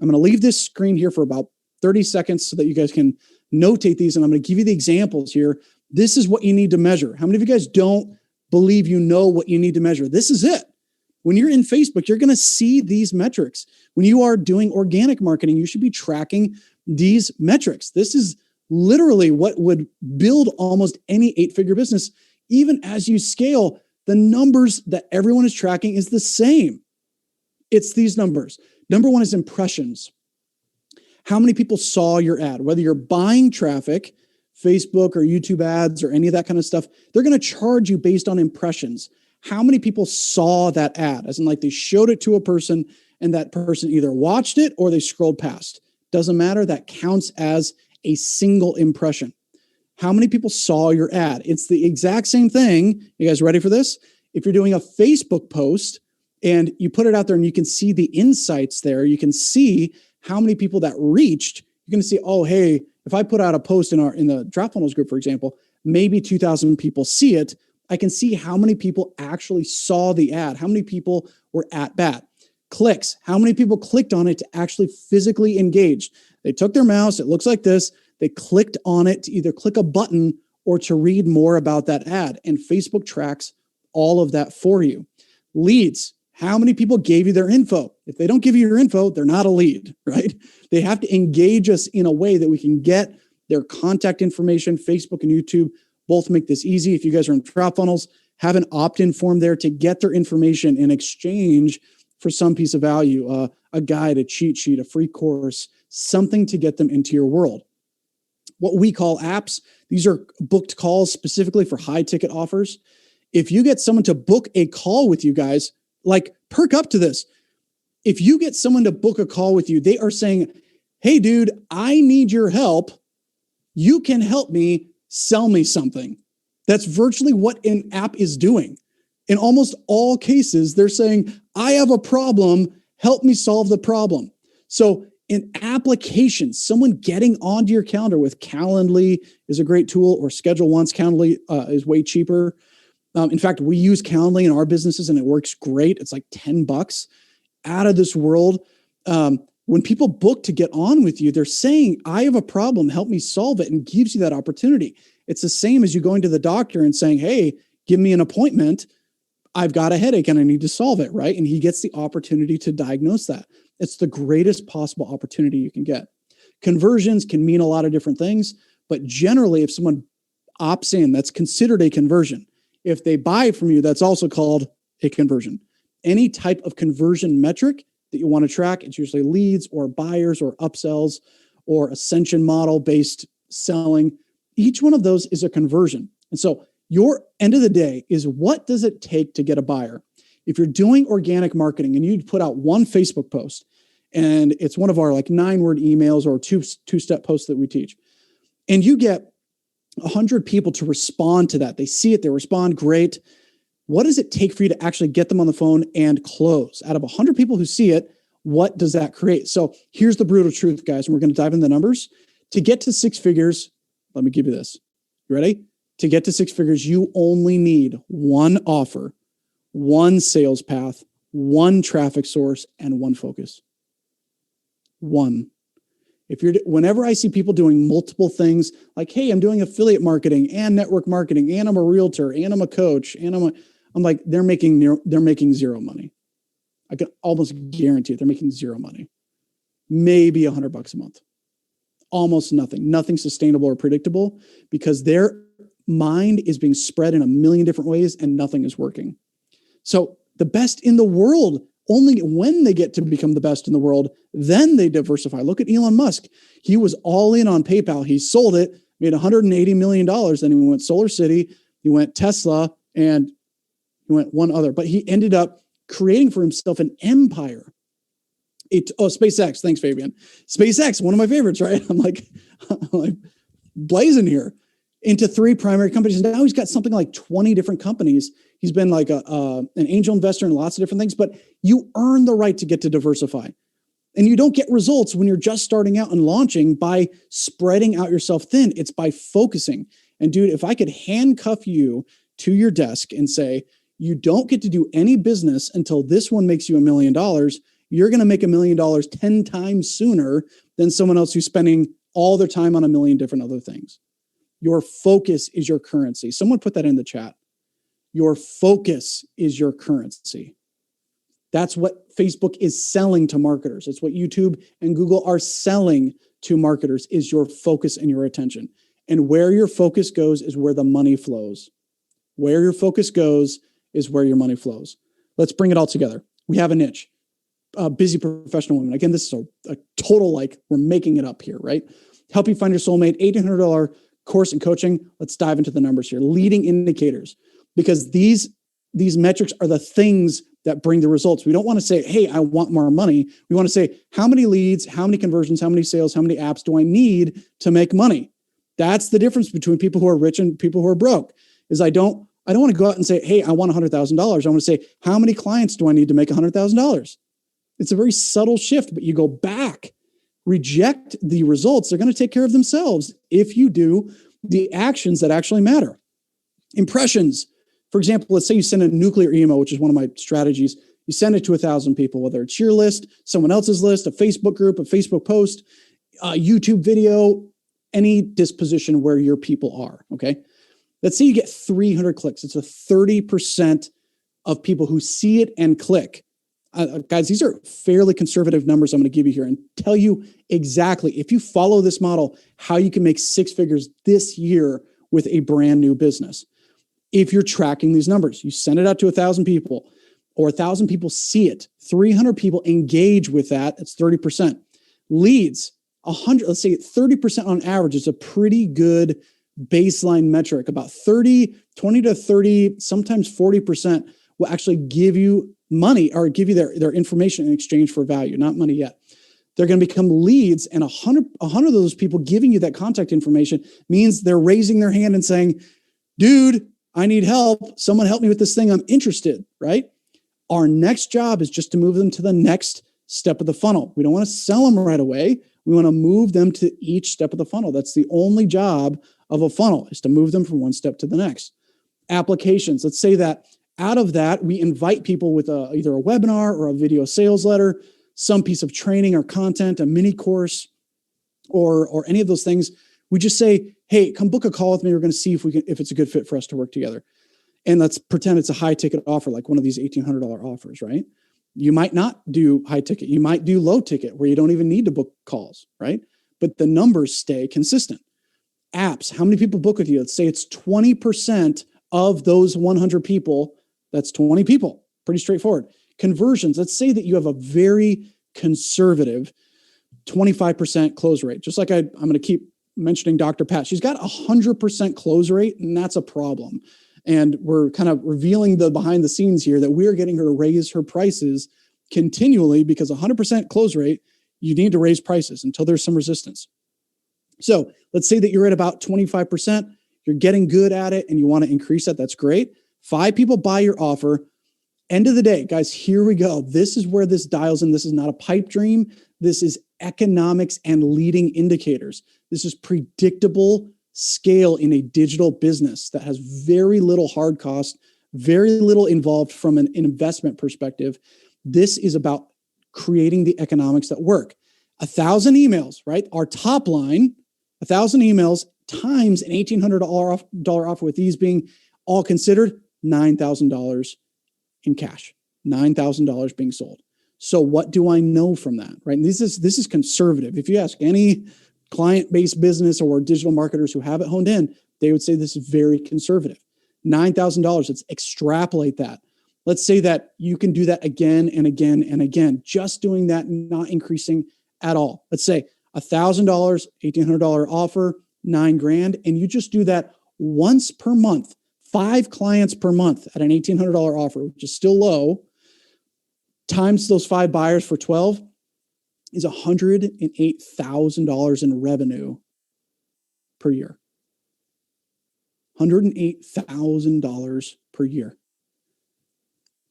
I'm going to leave this screen here for about 30 seconds so that you guys can notate these, and I'm going to give you the examples here. This is what you need to measure. How many of you guys don't believe you know what you need to measure? This is it. When you're in Facebook, you're going to see these metrics. When you are doing organic marketing, you should be tracking these metrics. This is literally what would build almost any 8-figure business. Even as you scale, the numbers that everyone is tracking is the same. It's these numbers. Number one is impressions. How many people saw your ad? Whether you're buying traffic, Facebook or YouTube ads or any of that kind of stuff, they're going to charge you based on impressions. How many people saw that ad? As in, like, they showed it to a person and that person either watched it or they scrolled past. Doesn't matter. That counts as a single impression. How many people saw your ad? It's the exact same thing. You guys ready for this? If you're doing a Facebook post and you put it out there and you can see the insights there, you can see how many people that reached. You're going to see, oh, hey, if I put out a post in the Dropfunnels group, for example, maybe 2,000 people see it. I can see how many people actually saw the ad, how many people were at bat. Clicks, how many people clicked on it to actually physically engage. They took their mouse, it looks like this. They clicked on it to either click a button or to read more about that ad. And Facebook tracks all of that for you. Leads, how many people gave you their info? If they don't give you your info, they're not a lead, right? They have to engage us in a way that we can get their contact information. Facebook and YouTube both make this easy. If you guys are in Dropfunnels, have an opt-in form there to get their information in exchange for some piece of value, a guide, a cheat sheet, a free course, something to get them into your world. What we call apps, these are booked calls specifically for high ticket offers. If you get someone to book a call with you guys, like, perk up to this. If you get someone to book a call with you, they are saying, hey, dude, I need your help. You can help me sell me something. That's virtually what an app is doing. In almost all cases, they're saying, I have a problem, help me solve the problem. So in applications, someone getting onto your calendar with Calendly is a great tool, or Schedule Once. Calendly is way cheaper. In fact, we use Calendly in our businesses and it works great. It's like $10, out of this world. When people book to get on with you, they're saying, I have a problem, help me solve it, and gives you that opportunity. It's the same as you going to the doctor and saying, hey, give me an appointment. I've got a headache and I need to solve it, right? And he gets the opportunity to diagnose that. It's the greatest possible opportunity you can get. Conversions can mean a lot of different things, but generally, if someone opts in, that's considered a conversion. If they buy from you, that's also called a conversion. Any type of conversion metric that you want to track, it's usually leads or buyers or upsells or ascension model based selling. Each one of those is a conversion. And so your end of the day is, what does it take to get a buyer? If you're doing organic marketing and you put out one Facebook post, and it's one of our like 9-word emails or two-step posts that we teach, and you get 100 people to respond to that. They see it, they respond, great. What does it take for you to actually get them on the phone and close? Out of 100 people who see it, what does that create? So here's the brutal truth, guys, and we're going to dive into the numbers. To get to six figures, let me give you this. You ready? To get to six figures, you only need one offer, one sales path, one traffic source, and one focus. One. Whenever I see people doing multiple things, like, hey, I'm doing affiliate marketing and network marketing, and I'm a realtor, and I'm a coach, and I'm like, they're making zero money. I can almost guarantee it. They're making zero money. Maybe $100 a month. Almost nothing sustainable or predictable, because their mind is being spread in a million different ways and nothing is working. So the best in the world, only when they get to become the best in the world, then they diversify. Look at Elon Musk. He was all in on PayPal. He sold it, made $180 million. Then he went Solar City, he went Tesla, and he went one other. But he ended up creating for himself an empire. SpaceX. Thanks, Fabian. SpaceX, one of my favorites, right? I'm like blazing here into three primary companies. Now he's got something like 20 different companies. He's been like an angel investor in lots of different things, but you earn the right to get to diversify. And you don't get results when you're just starting out and launching by spreading out yourself thin. It's by focusing. And dude, if I could handcuff you to your desk and say, you don't get to do any business until this one makes you $1 million, you're going to make $1 million 10 times sooner than someone else who's spending all their time on a million different other things. Your focus is your currency. Someone put that in the chat. Your focus is your currency. That's what Facebook is selling to marketers. It's what YouTube and Google are selling to marketers, is your focus and your attention. And where your focus goes is where the money flows. Where your focus goes is where your money flows. Let's bring it all together. We have a niche. Busy professional women. Again, this is a total, like, we're making it up here, right? Help you find your soulmate, $1,800 course and coaching. Let's dive into the numbers here. Leading indicators, because these metrics are the things that bring the results. We don't want to say, hey, I want more money. We want to say, how many leads, how many conversions, how many sales, how many apps do I need to make money? That's the difference between people who are rich and people who are broke. Is I don't want to go out and say, hey, I want $100,000. I want to say, how many clients do I need to make $100,000? It's a very subtle shift, but you go back, reject the results. They're going to take care of themselves if you do the actions that actually matter. Impressions. For example, let's say you send a nuclear email, which is one of my strategies. You send it to 1,000 people, whether it's your list, someone else's list, a Facebook group, a Facebook post, a YouTube video, any disposition where your people are, okay? Let's say you get 300 clicks. It's a 30% of people who see it and click. Guys, these are fairly conservative numbers I'm going to give you here and tell you exactly, if you follow this model, how you can make six figures this year with a brand new business. If you're tracking these numbers, you send it out to 1,000 people, or 1,000 people see it, 300 people engage with that, it's 30%. Leads, 100, let's say 30% on average is a pretty good baseline metric. About 20 to 30, sometimes 40% will actually give you money or give you their information in exchange for value, not money yet. They're going to become leads, and 100 of those people giving you that contact information means they're raising their hand and saying, dude, I need help. Someone help me with this thing. I'm interested, right? Our next job is just to move them to the next step of the funnel. We don't want to sell them right away. We want to move them to each step of the funnel. That's the only job of a funnel, is to move them from one step to the next. Applications. Let's say that out of that, we invite people with either a webinar or a video sales letter, some piece of training or content, a mini course, or any of those things. We just say, hey, come book a call with me. We're going to see if it's a good fit for us to work together. And let's pretend it's a high ticket offer, like one of these $1,800 offers, right? You might not do high ticket. You might do low ticket where you don't even need to book calls, right? But the numbers stay consistent. Apps, how many people book with you? Let's say it's 20% of those 100 people. That's 20 people. Pretty straightforward. Conversions, let's say that you have a very conservative 25% close rate. Just like I'm going to keep mentioning Dr. Pat. She's got 100% close rate, and that's a problem. And we're kind of revealing the behind the scenes here that we are getting her to raise her prices continually, because 100% close rate, you need to raise prices until there's some resistance. So let's say that you're at about 25%, you're getting good at it and you want to increase that. That's great. 5 people buy your offer. End of the day, guys, here we go. This is where this dials in. This is not a pipe dream. This is economics and leading indicators. This is predictable scale in a digital business that has very little hard cost, very little involved from an investment perspective. This is about creating the economics that work. 1,000 emails, right? Our top line, 1,000 emails times an $1,800 offer, with these being all considered, $9,000 in cash, $9,000 being sold. So what do I know from that, right? And this is conservative. If you ask any client-based business or digital marketers who have it honed in, they would say this is very conservative. $9,000, let's extrapolate that. Let's say that you can do that again and again and again, just doing that, not increasing at all. Let's say $1,000, $1,800 offer, $9,000, and you just do that once per month, 5 clients per month at an $1,800 offer, which is still low, times those 5 buyers for 12 is $108,000 in revenue per year. $108,000 per year.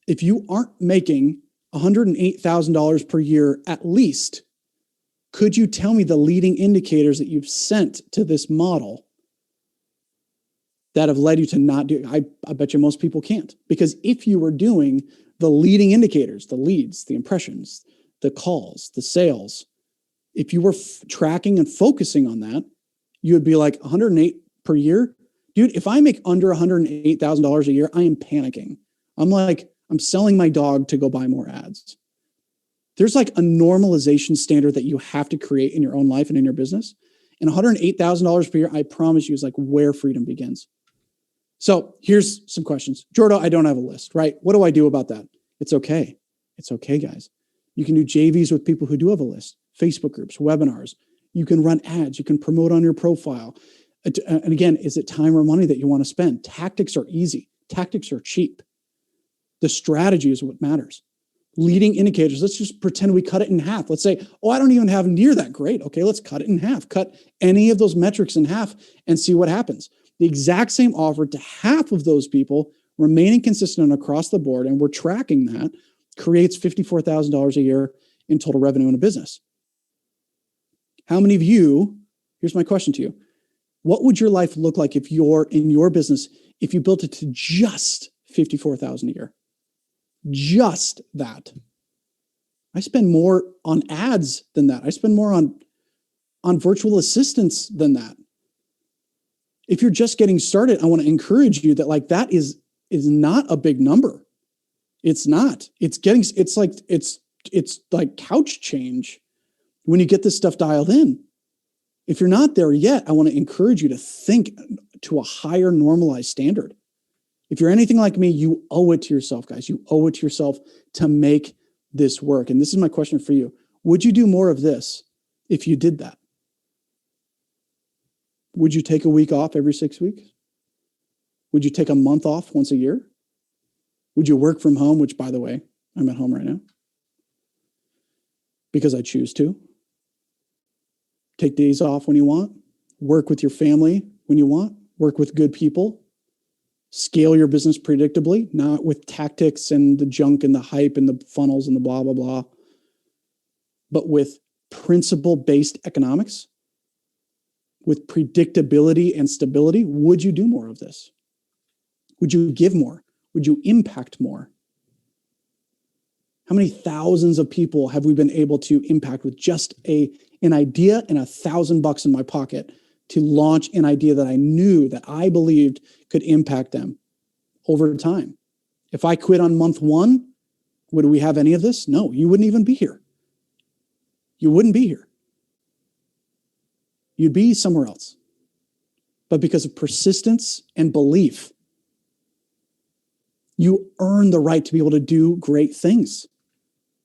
If you aren't making $108,000 per year at least, could you tell me the leading indicators that you've sent to this model that have led you to not do? I bet you most people can't. Because if you were doing the leading indicators, the leads, the impressions, the calls, the sales, if you were tracking and focusing on that, you would be like 108 per year. Dude, if I make under $108,000 a year, I am panicking. I'm selling my dog to go buy more ads. There's like a normalization standard that you have to create in your own life and in your business. And $108,000 per year, I promise you, is like where freedom begins. So here's some questions. Jordo, I don't have a list, right? What do I do about that? It's okay. It's okay, guys. You can do JVs with people who do have a list, Facebook groups, webinars. You can run ads. You can promote on your profile. And again, is it time or money that you want to spend? Tactics are easy. Tactics are cheap. The strategy is what matters. Leading indicators, let's just pretend we cut it in half. Let's say, oh, I don't even have near that great. Okay, let's cut it in half. Cut any of those metrics in half and see what happens. The exact same offer to half of those people, remaining consistent across the board, and we're tracking that, creates $54,000 a year in total revenue in a business. How many of you, here's my question to you, what would your life look like if you're in your business, if you built it to just $54,000 a year? Just that. I spend more on ads than that. I spend more on virtual assistants than that. If you're just getting started, I want to encourage you that like that is not a big number. It's not. It's like couch change when you get this stuff dialed in. If you're not there yet, I want to encourage you to think to a higher normalized standard. If you're anything like me, you owe it to yourself, guys. You owe it to yourself to make this work. And this is my question for you. Would you do more of this if you did that? Would you take a week off every 6 weeks? Would you take a month off once a year? Would you work from home, which, by the way, I'm at home right now because I choose to. Take days off when you want. Work with your family when you want. Work with good people. Scale your business predictably, not with tactics and the junk and the hype and the funnels and the blah, blah, blah, but with principle-based economics, with predictability and stability. Would you do more of this? Would you give more? Would you impact more? How many thousands of people have we been able to impact with just an idea and $1,000 in my pocket to launch an idea that I knew, that I believed could impact them over time? If I quit on month 1, would we have any of this? No, you wouldn't even be here. You wouldn't be here. You'd be somewhere else. But because of persistence and belief, you earn the right to be able to do great things.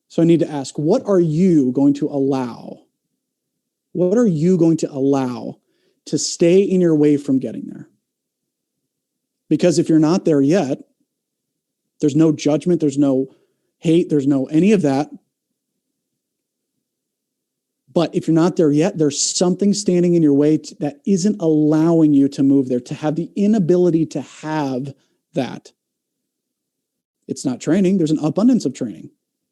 So I need to ask, what are you going to allow? What are you going to allow to stay in your way from getting there? Because if you're not there yet, there's no judgment, there's no hate, there's no any of that. But if you're not there yet, there's something standing in your way that isn't allowing you to move there, to have the inability to have that. It's not training. There's an abundance of training.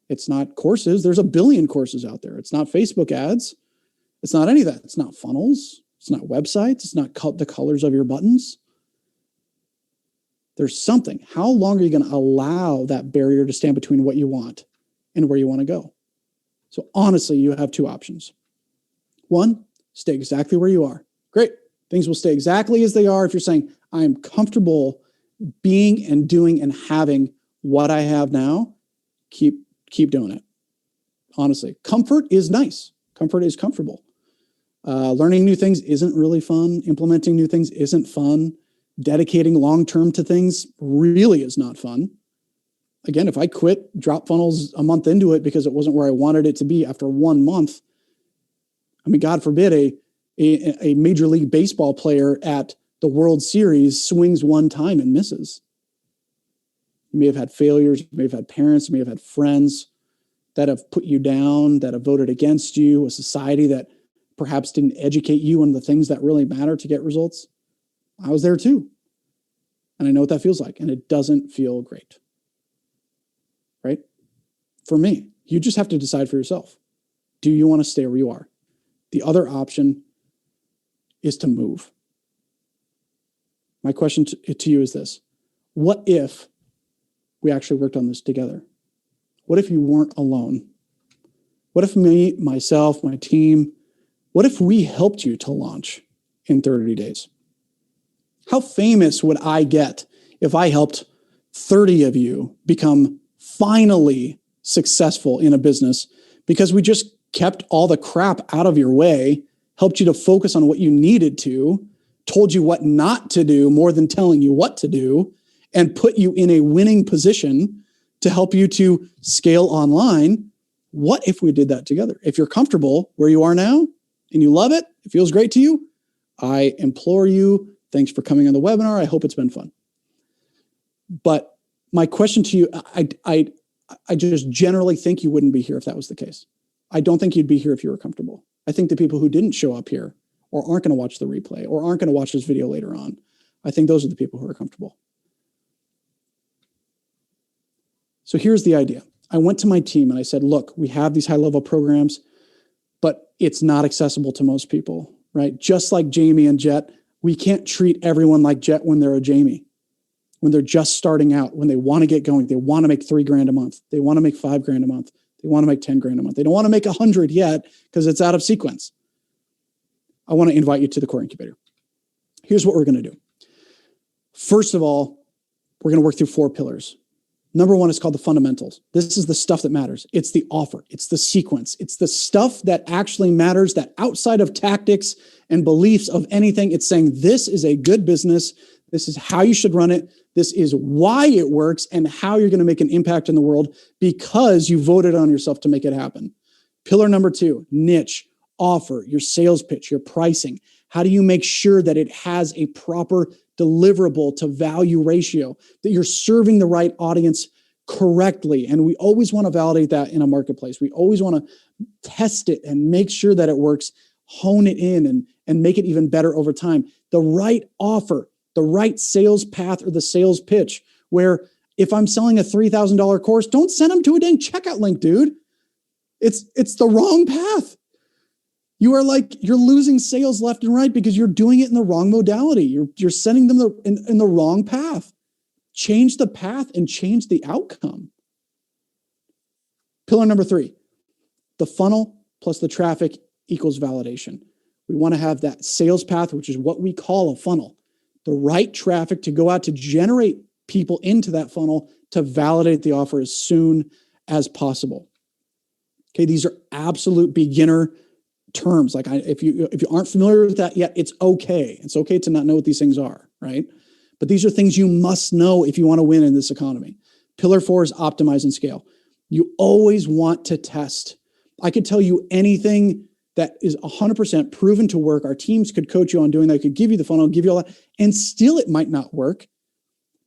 It's not courses. There's a billion courses out there. It's not Facebook ads. It's not any of that. It's not funnels. It's not websites. It's not the colors of your buttons. There's something. How long are you going to allow that barrier to stand between what you want and where you want to go? So honestly, you have two options. One, stay exactly where you are. Great. Things will stay exactly as they are if you're saying, I am comfortable being and doing and having what I have now. Keep doing it. Honestly, comfort is nice. Comfort is comfortable. Learning new things isn't really fun. Implementing new things isn't fun. Dedicating long-term to things really is not fun. Again, if I quit Dropfunnels a month into it because it wasn't where I wanted it to be after 1 month, I mean, God forbid a Major League Baseball player at the World Series swings one time and misses. You may have had failures, you may have had parents, you may have had friends that have put you down, that have voted against you, a society that perhaps didn't educate you on the things that really matter to get results. I was there too. And I know what that feels like. And it doesn't feel great. Right? For me, you just have to decide for yourself. Do you want to stay where you are? The other option is to move. My question to you is this. What if we actually worked on this together? What if you weren't alone? What if me, myself, my team, what if we helped you to launch in 30 days? How famous would I get if I helped 30 of you become finally successful in a business because we just kept all the crap out of your way, helped you to focus on what you needed to, told you what not to do more than telling you what to do, and put you in a winning position to help you to scale online? What if we did that together? If you're comfortable where you are now and you love it, it feels great to you, I implore you, thanks for coming on the webinar. I hope it's been fun. But my question to you, I just generally think you wouldn't be here if that was the case. I don't think you'd be here if you were comfortable. I think the people who didn't show up here or aren't going to watch the replay or aren't going to watch this video later on, I think those are the people who are comfortable. So here's the idea. I went to my team and I said, look, we have these high-level programs, but it's not accessible to most people, right? Just like Jamie and Jet, we can't treat everyone like Jet when they're a Jamie, when they're just starting out, when they want to get going. They want to make $3,000 a month. They want to make $5,000 a month. They want to make $10,000 a month. They don't want to make 100 yet because it's out of sequence. I want to invite you to the Core Incubator. Here's what we're going to do. First of all, we're going to work through 4 pillars. Number 1 is called the fundamentals. This is the stuff that matters. It's the offer. It's the sequence. It's the stuff that actually matters, that outside of tactics and beliefs of anything, it's saying this is a good business. This is how you should run it. This is why it works and how you're going to make an impact in the world because you voted on yourself to make it happen. Pillar number 2, niche, offer, your sales pitch, your pricing. How do you make sure that it has a proper deliverable to value ratio, that you're serving the right audience correctly? And we always want to validate that in a marketplace. We always want to test it and make sure that it works, hone it in and make it even better over time. The right offer, the right sales path or the sales pitch, where if I'm selling a $3,000 course, don't send them to a dang checkout link, dude. It's the wrong path. You're losing sales left and right because you're doing it in the wrong modality. You're sending them in the wrong path. Change the path and change the outcome. Pillar number 3, the funnel plus the traffic equals validation. We want to have that sales path, which is what we call a funnel. The right traffic to go out to generate people into that funnel to validate the offer as soon as possible. Okay, these are absolute beginner terms. Like if you aren't familiar with that yet, it's okay. It's okay to not know what these things are, right? But these are things you must know if you want to win in this economy. Pillar 4 is optimize and scale. You always want to test. I could tell you anything that is 100% proven to work. Our teams could coach you on doing that, could give you the funnel, give you all that, and still it might not work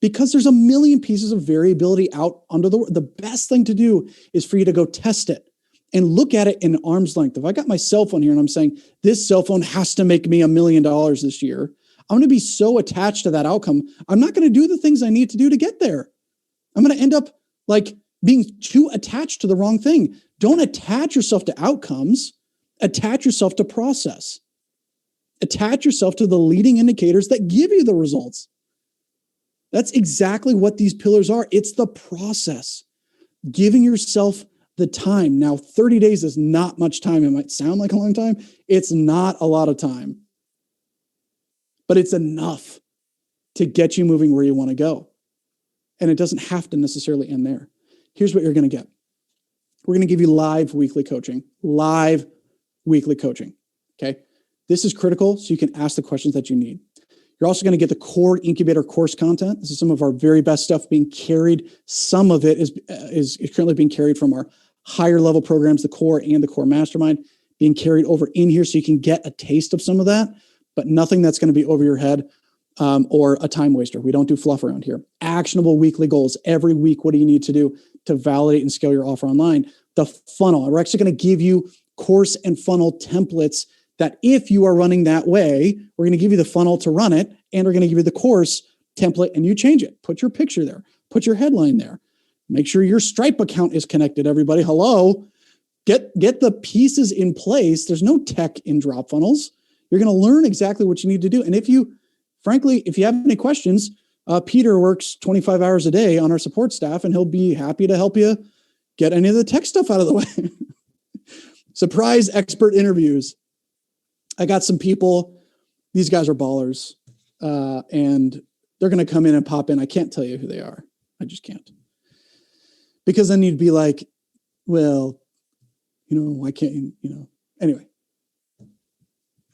because there's a million pieces of variability out under the best thing to do is for you to go test it and look at it in arm's length. If I got my cell phone here and I'm saying, this cell phone has to make me $1 million this year, I'm going to be so attached to that outcome. I'm not going to do the things I need to do to get there. I'm going to end up like being too attached to the wrong thing. Don't attach yourself to outcomes. Attach yourself to process. Attach yourself to the leading indicators that give you the results. That's exactly what these pillars are. It's the process. Giving yourself the time. Now, 30 days is not much time. It might sound like a long time. It's not a lot of time, but it's enough to get you moving where you want to go. And it doesn't have to necessarily end there. Here's what you're going to get. We're going to give you live weekly coaching. Live weekly coaching. Okay. This is critical so you can ask the questions that you need. You're also going to get the core incubator course content. This is some of our very best stuff being carried. Some of it is currently being carried from our higher level programs, the core and the core mastermind, being carried over in here so you can get a taste of some of that, but nothing that's going to be over your head or a time waster. We don't do fluff around here. Actionable weekly goals. Every week, what do you need to do to validate and scale your offer online? The funnel. We're actually going to give you course and funnel templates that if you are running that way, we're going to give you the funnel to run it, and we're going to give you the course template, and you change it. Put your picture there. Put your headline there. Make sure your Stripe account is connected, everybody. Hello. Get the pieces in place. There's no tech in Dropfunnels. You're going to learn exactly what you need to do. And if you have any questions, Peter works 25 hours a day on our support staff, and he'll be happy to help you get any of the tech stuff out of the way. Surprise expert interviews. I got some people, these guys are ballers, and they're going to come in and pop in. I can't tell you who they are. I just can't. Because then you'd be like, well, why can't you, anyway,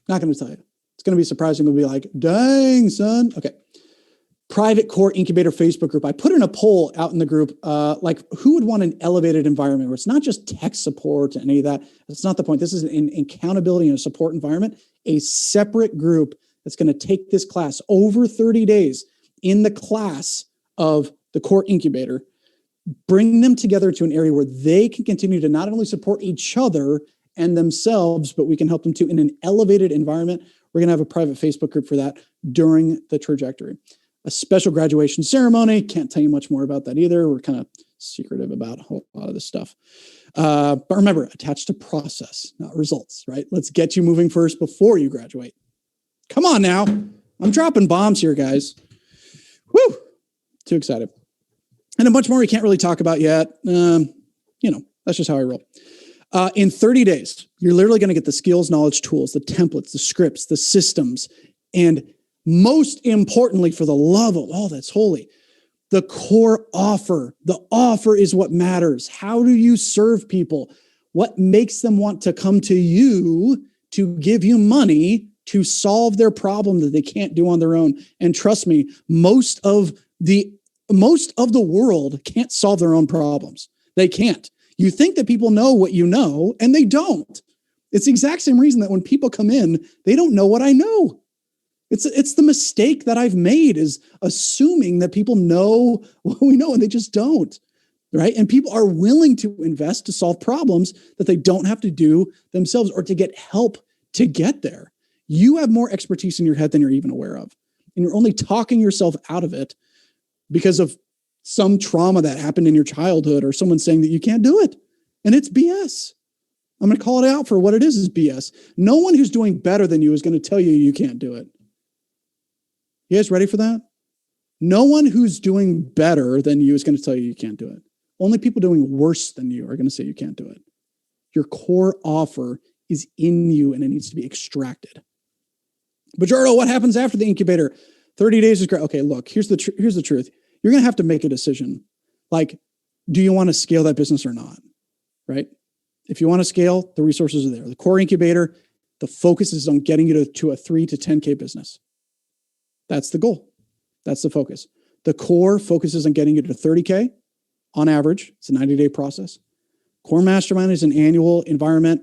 not going to tell you. It's going to be surprising. It'll be like, dang, son. Okay. Private core incubator Facebook group. I put in a poll out in the group, like who would want an elevated environment where it's not just tech support and any of that. That's not the point. This is an accountability and a support environment, a separate group that's going to take this class over 30 days in the class of the core incubator, bring them together to an area where they can continue to not only support each other and themselves, but we can help them too in an elevated environment. We're going to have a private Facebook group for that during the trajectory. A special graduation ceremony. Can't tell you much more about that either. We're kind of secretive about a whole lot of this stuff. But remember, attached to process, not results, right? Let's get you moving first before you graduate. Come on now. I'm dropping bombs here, guys. Woo! Too excited. And a bunch more we can't really talk about yet. That's just how I roll. In 30 days, you're literally going to get the skills, knowledge, tools, the templates, the scripts, the systems, and most importantly, for the love of all that's holy, the core offer. The offer is what matters. How do you serve people? What makes them want to come to you to give you money to solve their problem that they can't do on their own? And trust me, most of the world can't solve their own problems. They can't. You think that people know what you know, and they don't. It's the exact same reason that when people come in, they don't know what I know. It's the mistake that I've made, is assuming that people know what we know, and they just don't, right? And people are willing to invest to solve problems that they don't have to do themselves or to get help to get there. You have more expertise in your head than you're even aware of, and you're only talking yourself out of it because of some trauma that happened in your childhood or someone saying that you can't do it. And it's BS. I'm going to call it out for what it is BS. No one who's doing better than you is going to tell you you can't do it. You guys ready for that? No one who's doing better than you is going to tell you can't do it. Only people doing worse than you are going to say you can't do it. Your core offer is in you, and it needs to be extracted. But Jordo, what happens after the incubator? 30 days is great. Okay, look, here's the truth. You're going to have to make a decision. Like, do you want to scale that business or not? Right? If you want to scale, the resources are there. The core incubator, the focus is on getting you to a 3 to 10K business. That's the goal. That's the focus. The core focuses on getting you to 30K on average. It's a 90-day process. Core Mastermind is an annual environment.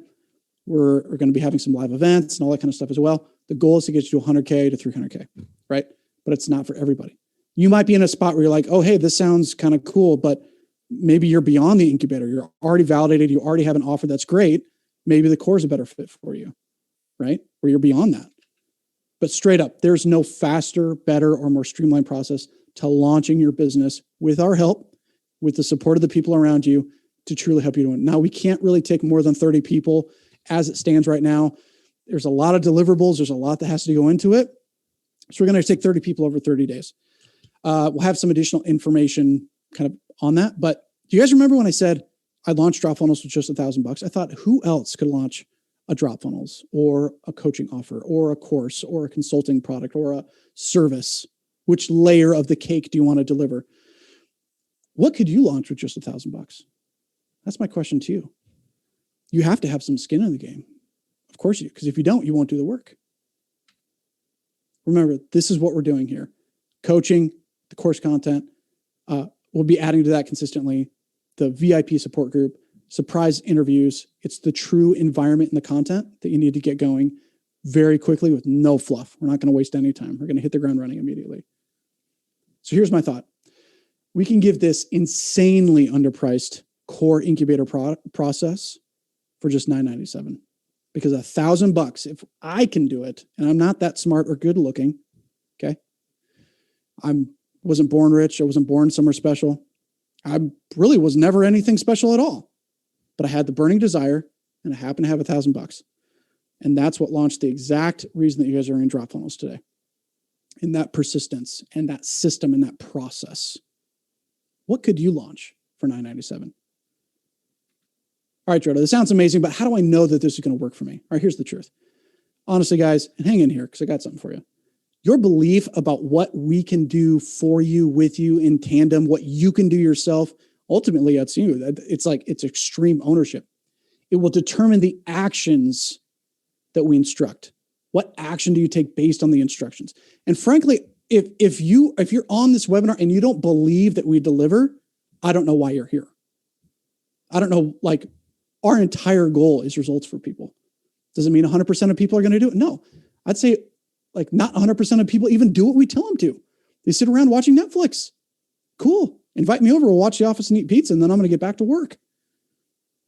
We're going to be having some live events and all that kind of stuff as well. The goal is to get you to 100K to 300K, right? But it's not for everybody. You might be in a spot where you're like, oh, hey, this sounds kind of cool, but maybe you're beyond the incubator. You're already validated. You already have an offer that's great. Maybe the core is a better fit for you, right? Or you're beyond that. But straight up, there's no faster, better, or more streamlined process to launching your business with our help, with the support of the people around you to truly help you win. Now, we can't really take more than 30 people as it stands right now. There's a lot of deliverables. There's a lot that has to go into it. So we're going to take 30 people over 30 days. We'll have some additional information kind of on that. But do you guys remember when I said I launched Dropfunnels with just $1,000? I thought, who else could launch a Dropfunnels or a coaching offer or a course or a consulting product or a service? Which layer of the cake do you want to deliver? What could you launch with just $1,000? That's my question to you. You have to have some skin in the game. Of course you, because if you don't, you won't do the work. Remember, this is what we're doing here. Coaching, the course content. We'll be adding to that consistently. The VIP support group, surprise interviews. It's the true environment and the content that you need to get going very quickly with no fluff. We're not going to waste any time. We're going to hit the ground running immediately. So here's my thought. We can give this insanely underpriced core incubator process for just $997, because $1,000, if I can do it, and I'm not that smart or good looking, okay? Wasn't born rich. I wasn't born somewhere special. I really was never anything special at all, but I had the burning desire and I happened to have $1,000. And that's what launched the exact reason that you guys are in Dropfunnels today. And that persistence and that system and that process. What could you launch for $997? All right, Jordan, this sounds amazing, but how do I know that this is going to work for me? All right, here's the truth. Honestly, guys, and hang in here because I got something for you. Your belief about what we can do for you, with you, in tandem, what you can do yourself, ultimately, that's you. It's extreme ownership. It will determine the actions that we instruct. What action do you take based on the instructions? And frankly, if you're on this webinar and you don't believe that we deliver, I don't know why you're here. I don't know, our entire goal is results for people. Does it mean 100% of people are going to do it? No. I'd say not 100% of people even do what we tell them to. They sit around watching Netflix. Cool. Invite me over. We'll watch The Office and eat pizza, and then I'm going to get back to work.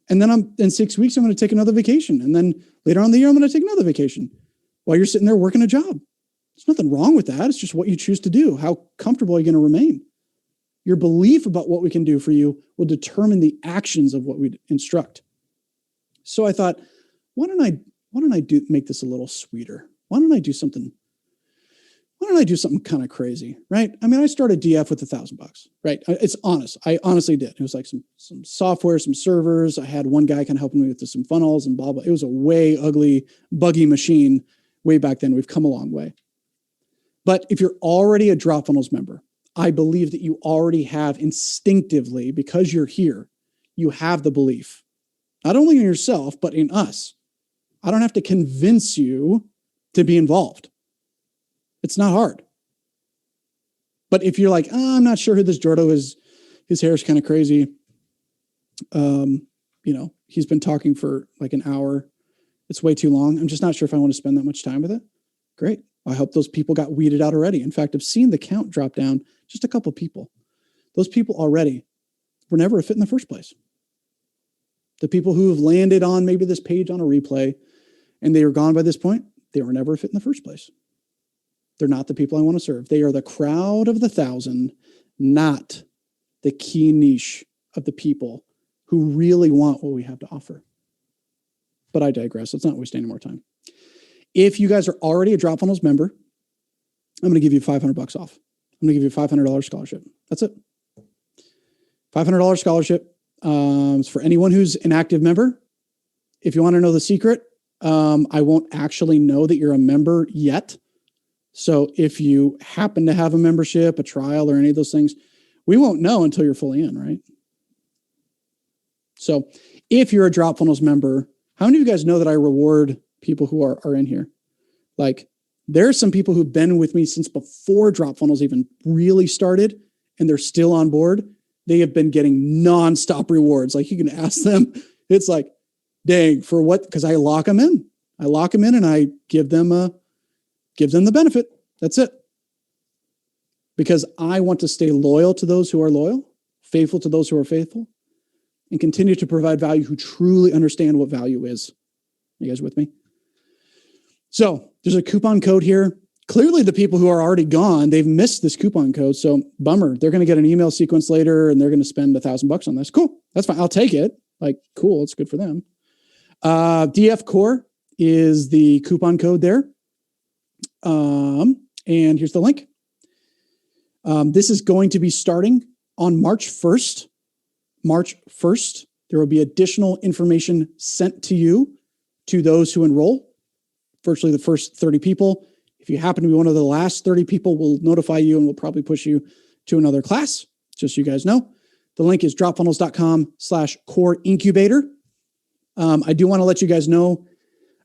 And then in 6 weeks, I'm going to take another vacation. And then later on in the year, I'm going to take another vacation while you're sitting there working a job. There's nothing wrong with that. It's just what you choose to do. How comfortable are you going to remain? Your belief about what we can do for you will determine the actions of what we instruct. So I thought, why don't I make this a little sweeter? Why don't I do something kind of crazy, right? I mean, I started DF with $1,000, right? It's honest. I honestly did. It was like some software, some servers. I had one guy kind of helping me with some funnels and blah, blah. It was a way ugly, buggy machine way back then. We've come a long way. But if you're already a Dropfunnels member, I believe that you already have instinctively, because you're here, you have the belief, not only in yourself, but in us. I don't have to convince you to be involved. It's not hard. But if you're like, I'm not sure who this Jordo is, his hair is kind of crazy. He's been talking for like an hour. It's way too long. I'm just not sure if I want to spend that much time with it. Great. I hope those people got weeded out already. In fact, I've seen the count drop down just a couple people. Those people already were never a fit in the first place. The people who have landed on maybe this page on a replay and they were gone by this point, they were never a fit in the first place. They're not the people I want to serve. They are the crowd of the 1,000, not the key niche of the people who really want what we have to offer. But I digress. Let's not waste any more time. If you guys are already a Dropfunnels member, I'm going to give you $500 off. I'm going to give you a $500 scholarship. That's it. $500 scholarship. It's for anyone who's an active member. If you want to know the secret, I won't actually know that you're a member yet. So if you happen to have a membership, a trial, or any of those things, we won't know until you're fully in, right? So if you're a Dropfunnels member, how many of you guys know that I reward people who are in here? Like, there are some people who've been with me since before Dropfunnels even really started, and they're still on board. They have been getting nonstop rewards. Like, you can ask them. It's like, dang, for what? Because I lock them in. And I give them the benefit. That's it. Because I want to stay loyal to those who are loyal, faithful to those who are faithful, and continue to provide value who truly understand what value is. You guys with me? So there's a coupon code here. clearly the people who are already gone, they've missed this coupon code. So bummer. They're going to get an email sequence later and they're going to spend $1,000 on this. Cool. That's fine. I'll take it. Like, cool. It's good for them. DF Core is the coupon code there. And here's the link. This is going to be starting on March 1st. March 1st, there will be additional information sent to you, to those who enroll, virtually the first 30 people. If you happen to be one of the last 30 people, we'll notify you and we'll probably push you to another class, just so you guys know. The link is dropfunnels.com/core incubator. I do want to let you guys know,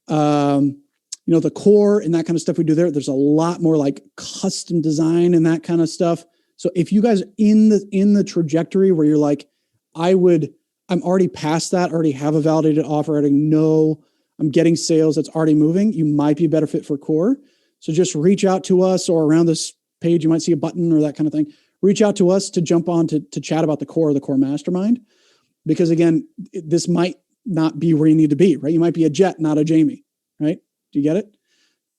the core and that kind of stuff we do there, there's a lot more like custom design and that kind of stuff. So if you guys in the trajectory where you're like, I'm already past that, already have a validated offer, I already know I'm getting sales, that's already moving, you might be a better fit for core. So just reach out to us, or around this page, you might see a button or that kind of thing. Reach out to us to jump on to chat about the core mastermind. Because again, this might not be where you need to be, right? You might be a Jet, not a Jamie, right? Do you get it?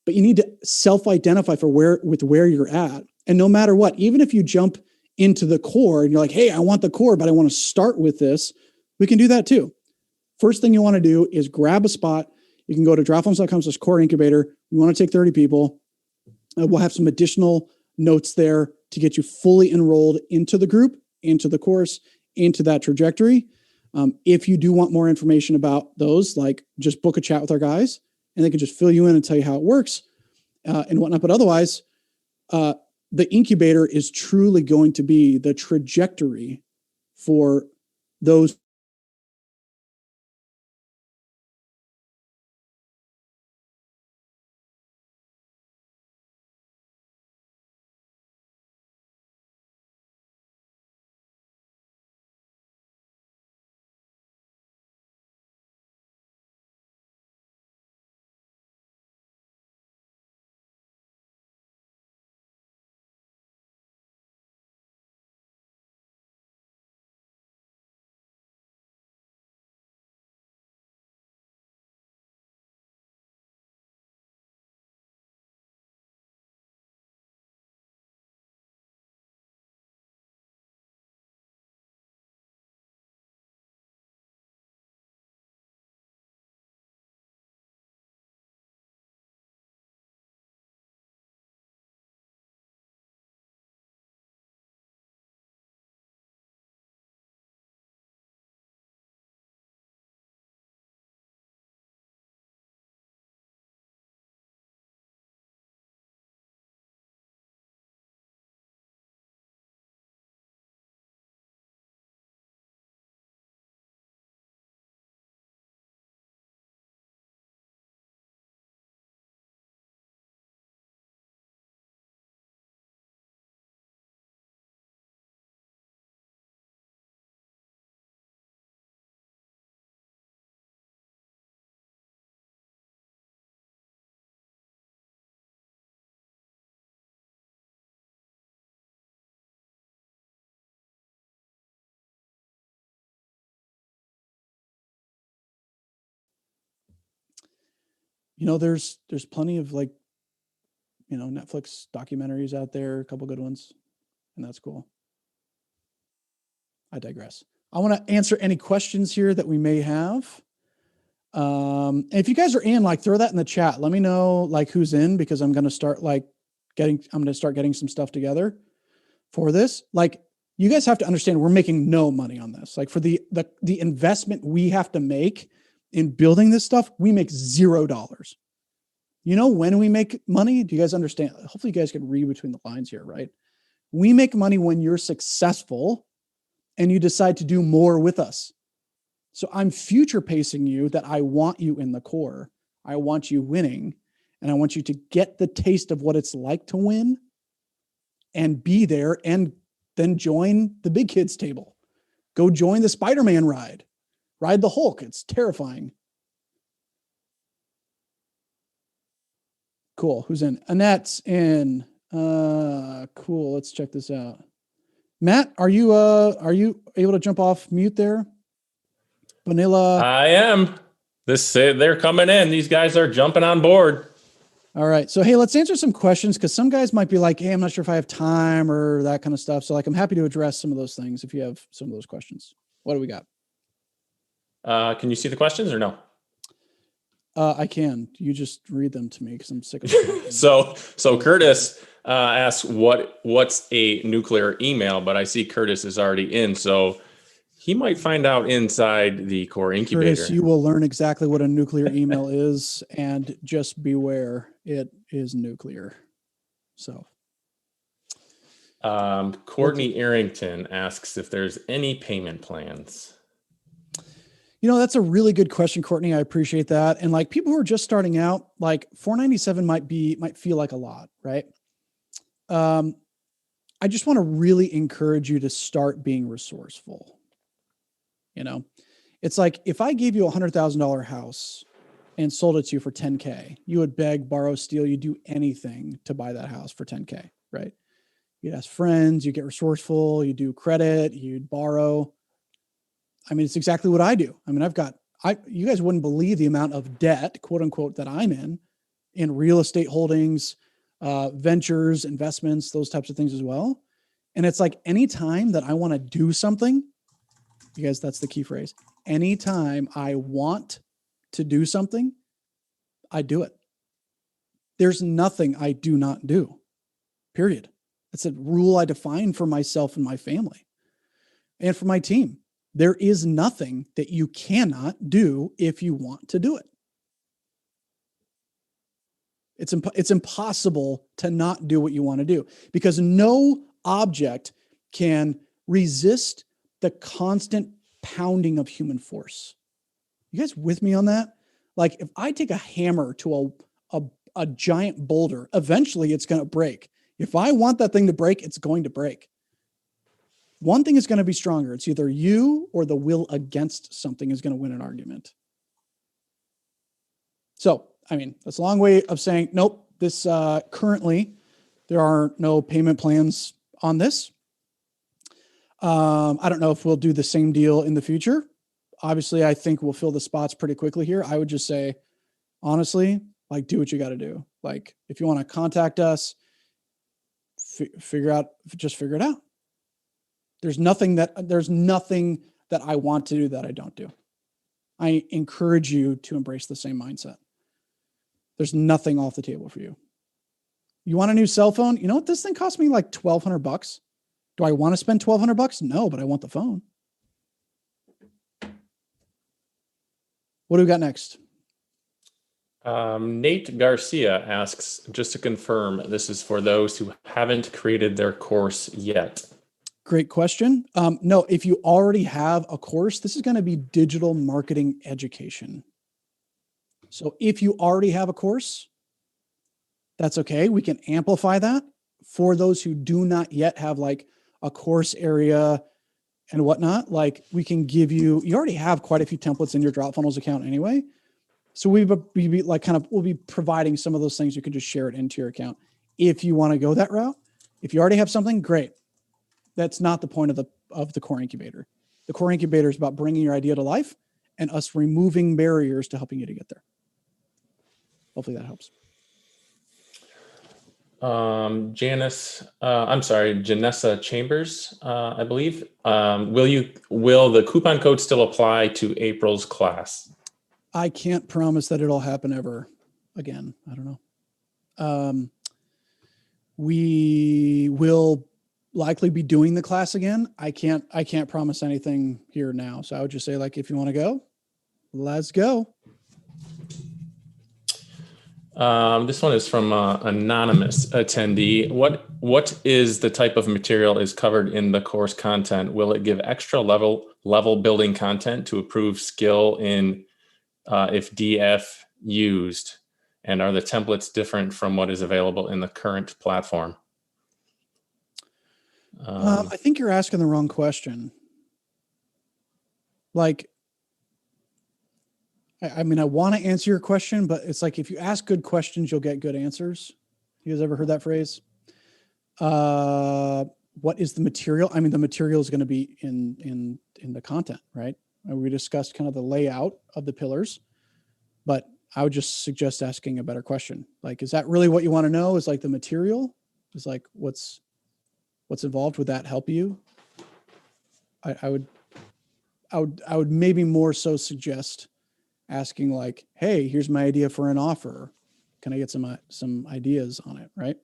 But you need to self-identify with where you're at. And no matter what, even if you jump into the core and you're like, hey, I want the core, but I want to start with this, we can do that too. First thing you want to do is grab a spot. You can go to dropfunnels.com/core incubator. We want to take 30 people. We'll have some additional notes there to get you fully enrolled into the group, into the course, into that trajectory. If you do want more information about those, like just book a chat with our guys and they can just fill you in and tell you how it works and whatnot. But otherwise, the incubator is truly going to be the trajectory for those. There's plenty of Netflix documentaries out there, a couple good ones, and that's cool. I digress. I want to answer any questions here that we may have. And if you guys are in, throw that in the chat. Let me know who's in, because I'm going to start getting some stuff together for this. You guys have to understand, we're making no money on this. For the investment we have to make in building this stuff, we make $0. When we make money, do you guys understand? Hopefully you guys can read between the lines here, right? We make money when you're successful and you decide to do more with us. So I'm future pacing you that I want you in the core. I want you winning, and I want you to get the taste of what it's like to win and be there, and then join the big kids table. Go join the Spider-Man ride. Ride the Hulk. It's terrifying. Cool. Who's in? Annette's in. Cool. Let's check this out. Matt, are you able to jump off mute there? Vanilla. I am. They're coming in. These guys are jumping on board. All right. So, hey, let's answer some questions because some guys might be like, hey, I'm not sure if I have time or that kind of stuff. So, like, I'm happy to address some of those things if you have some of those questions. What do we got? Can you see the questions or no? I can. You just read them to me because I'm sick of it. So Curtis asks what's a nuclear email, but I see Curtis is already in, so he might find out inside the core incubator. Curtis, you will learn exactly what a nuclear email is, and just beware, it is nuclear. So, Courtney Arrington asks if there's any payment plans. That's a really good question, Courtney. I appreciate that. And like people who are just starting out, like $497 might feel like a lot, right? I just want to really encourage you to start being resourceful. It's like if I gave you $100,000 house and sold it to you for 10K, you would beg, borrow, steal, you'd do anything to buy that house for 10K, right? You'd ask friends, you get resourceful, you do credit, you'd borrow. I mean, it's exactly what I do. I mean, you guys wouldn't believe the amount of debt, quote unquote, that I'm in real estate holdings, ventures, investments, those types of things as well. And it's like anytime that I want to do something, you guys, that's the key phrase. Anytime I want to do something, I do it. There's nothing I do not do, period. It's a rule I define for myself and my family and for my team. There is nothing that you cannot do if you want to do it. It's impossible to not do what you want to do because no object can resist the constant pounding of human force. You guys with me on that? Like if I take a hammer to a giant boulder, eventually it's going to break. If I want that thing to break, it's going to break. One thing is going to be stronger. It's either you or the will against something is going to win an argument. So, I mean, that's a long way of saying, nope, this currently, there are no payment plans on this. I don't know if we'll do the same deal in the future. Obviously, I think we'll fill the spots pretty quickly here. I would just say, honestly, like, do what you got to do. Like, if you want to contact us, figure it out. There's nothing that I want to do that I don't do. I encourage you to embrace the same mindset. There's nothing off the table for you. You want a new cell phone? You know what? This thing cost me like $1,200. Do I want to spend $1,200? No, but I want the phone. What do we got next? Nate Garcia asks, just to confirm, this is for those who haven't created their course yet. Great question. No, if you already have a course, this is going to be digital marketing education. So if you already have a course, that's okay. We can amplify that for those who do not yet have like a course area and whatnot. Like we can give you already have quite a few templates in your Dropfunnels account anyway. So we'll be providing some of those things. You can just share it into your account. If you want to go that route, if you already have something, great. That's not the point of the core incubator. The core incubator is about bringing your idea to life and us removing barriers to helping you to get there. Hopefully that helps. Janessa Chambers, I believe. Will the coupon code still apply to April's class? I can't promise that it'll happen ever again. I don't know. We will likely be doing the class again. I can't promise anything here now. So I would just say, like, if you want to go, let's go. This one is from anonymous attendee. What is the type of material is covered in the course content? Will it give extra level building content to improve skill in if DF used? And are the templates different from what is available in the current platform? I think you're asking the wrong question. Like, I mean, I want to answer your question, but it's like, if you ask good questions, you'll get good answers. You guys ever heard that phrase? What is the material? I mean, the material is going to be in the content, right? We discussed kind of the layout of the pillars, but I would just suggest asking a better question. Like, is that really what you want to know? Is like the material? Is like what's involved? Would that help you? I would maybe more so suggest asking like, hey, here's my idea for an offer. Can I get some ideas on it? Right?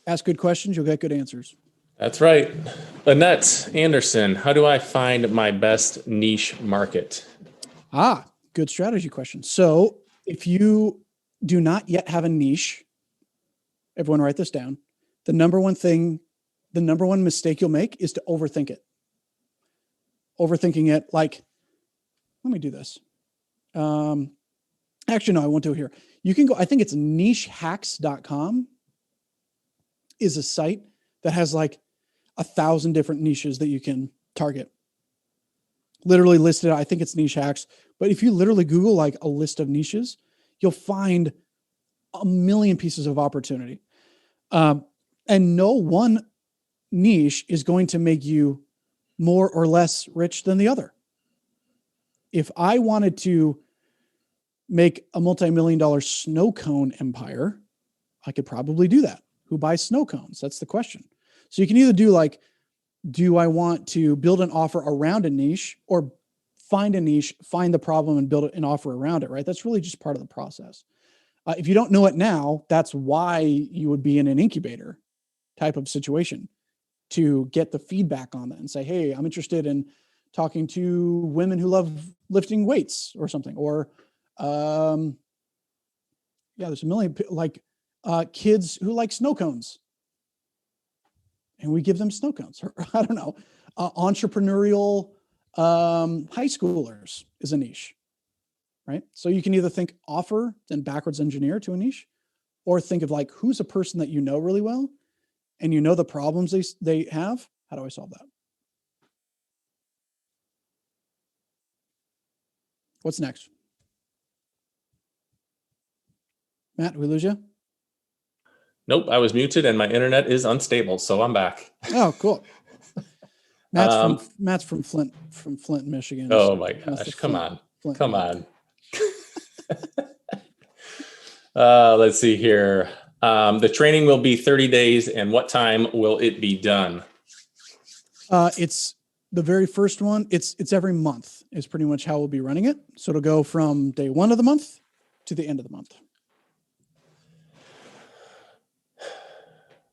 Ask good questions, you'll get good answers. That's right. Annette Anderson, how do I find my best niche market? Good strategy question. So if you do not yet have a niche, everyone write this down. The number one mistake you'll make is to overthink it. Overthinking it, like, let me do this. Actually, no, I won't do it here. You can go, I think it's nichehacks.com is a site that has like 1,000 different niches that you can target. Literally listed, I think it's Niche Hacks. But if you literally Google like a list of niches, you'll find a million pieces of opportunity. And no one niche is going to make you more or less rich than the other. If I wanted to make a multi-million-dollar snow cone empire, I could probably do that. Who buys snow cones? That's the question. So you can either do like, do I want to build an offer around a niche, or find a niche, find the problem and build an offer around it, right? That's really just part of the process. If you don't know it now, that's why you would be in an incubator type of situation to get the feedback on that and say, hey, I'm interested in talking to women who love lifting weights or something. Or, there's a million like kids who like snow cones. And we give them snow cones. Or, I don't know, entrepreneurial high schoolers is a niche, right? So you can either think offer, then backwards engineer to a niche, or think of like, who's a person that you know really well and you know the problems they have. How do I solve that? What's next? Matt, did we lose you? Nope, I was muted and my internet is unstable, so I'm back. Oh, cool. Matt's from Flint, Michigan. Oh my gosh, come on. Let's see here. The training will be 30 days, and what time will it be done? It's the very first one. It's every month is pretty much how we'll be running it. So it'll go from day 1 of the month to the end of the month.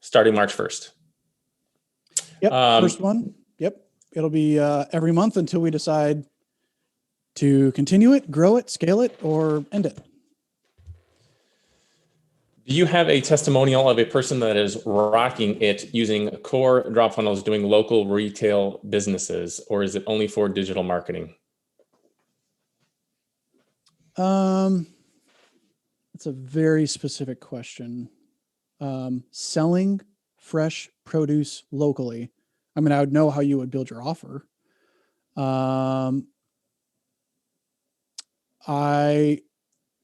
Starting March 1st. Yep, first one. Yep, it'll be every month until we decide to continue it, grow it, scale it, or end it. Do you have a testimonial of a person that is rocking it using core Dropfunnels doing local retail businesses, or is it only for digital marketing? It's a very specific question. Selling fresh produce locally. I mean, I would know how you would build your offer.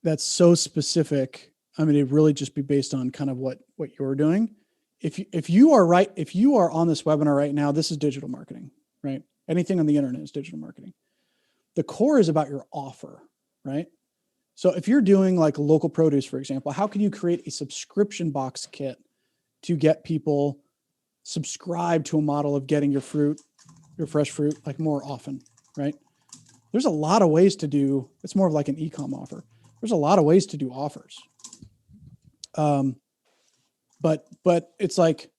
That's so specific. I mean, it'd really just be based on kind of what you're doing. If you are on this webinar right now, this is digital marketing, right? Anything on the internet is digital marketing. The core is about your offer, right? So if you're doing like local produce, for example, how can you create a subscription box kit to get people subscribed to a model of getting your fresh fruit, like more often, right? There's a lot of ways to do, it's more of like an e-com offer. There's a lot of ways to do offers. But it's like,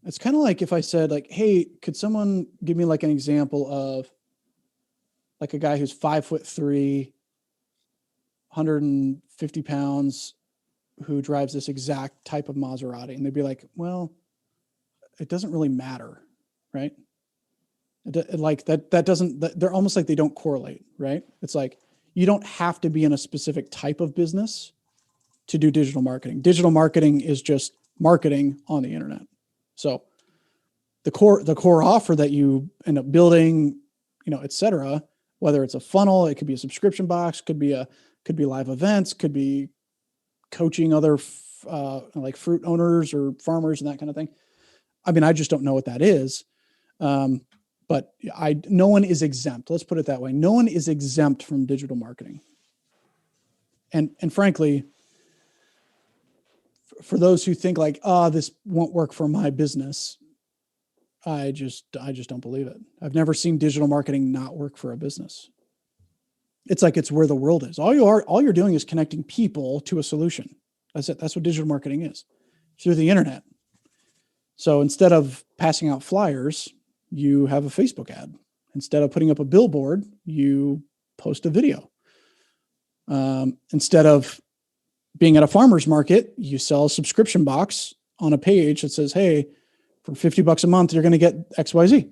it's kind of like if I said like, hey, could someone give me like an example of like a guy who's 5'3", 150 pounds, who drives this exact type of Maserati? And they'd be like, well, it doesn't really matter, right? Like that doesn't, they're almost like they don't correlate, right? It's like, you don't have to be in a specific type of business to do digital marketing. Digital marketing is just marketing on the internet. So the core offer that you end up building, et cetera, whether it's a funnel, it could be a subscription box, could be live events, could be coaching other like fruit owners or farmers and that kind of thing. I mean, I just don't know what that is. but no one is exempt. Let's put it that way. No one is exempt from digital marketing. And frankly, for those who think like, this won't work for my business, I just don't believe it. I've never seen digital marketing not work for a business. It's like, it's where the world is. All you're doing is connecting people to a solution. That's it. That's what digital marketing is, through the internet. So instead of passing out flyers, you have a Facebook ad. Instead of putting up a billboard, you post a video. Instead of being at a farmer's market, you sell a subscription box on a page that says, hey, for $50 a month, you're going to get XYZ,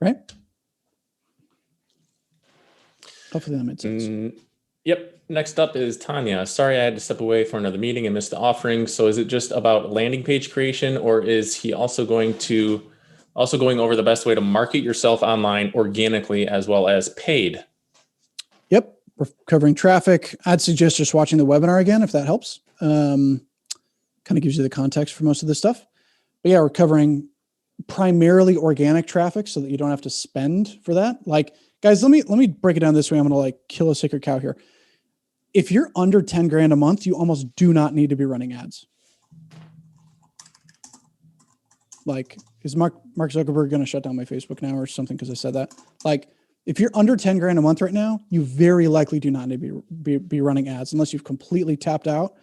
right? Hopefully that made sense. Yep. Next up is Tanya. Sorry, I had to step away for another meeting and missed the offering. So is it just about landing page creation, or is he also going over the best way to market yourself online organically as well as paid? Yep. We're covering traffic. I'd suggest just watching the webinar again, if that helps. Kind of gives you the context for most of this stuff. But yeah, we're covering primarily organic traffic so that you don't have to spend for that. Like, guys, let me break it down this way. I'm going to kill a sacred cow here. If you're under 10 grand a month, you almost do not need to be running ads. Like, is Mark Zuckerberg going to shut down my Facebook now or something because I said that? Like, if you're under 10 grand a month right now, you very likely do not need to be running ads unless you've completely tapped out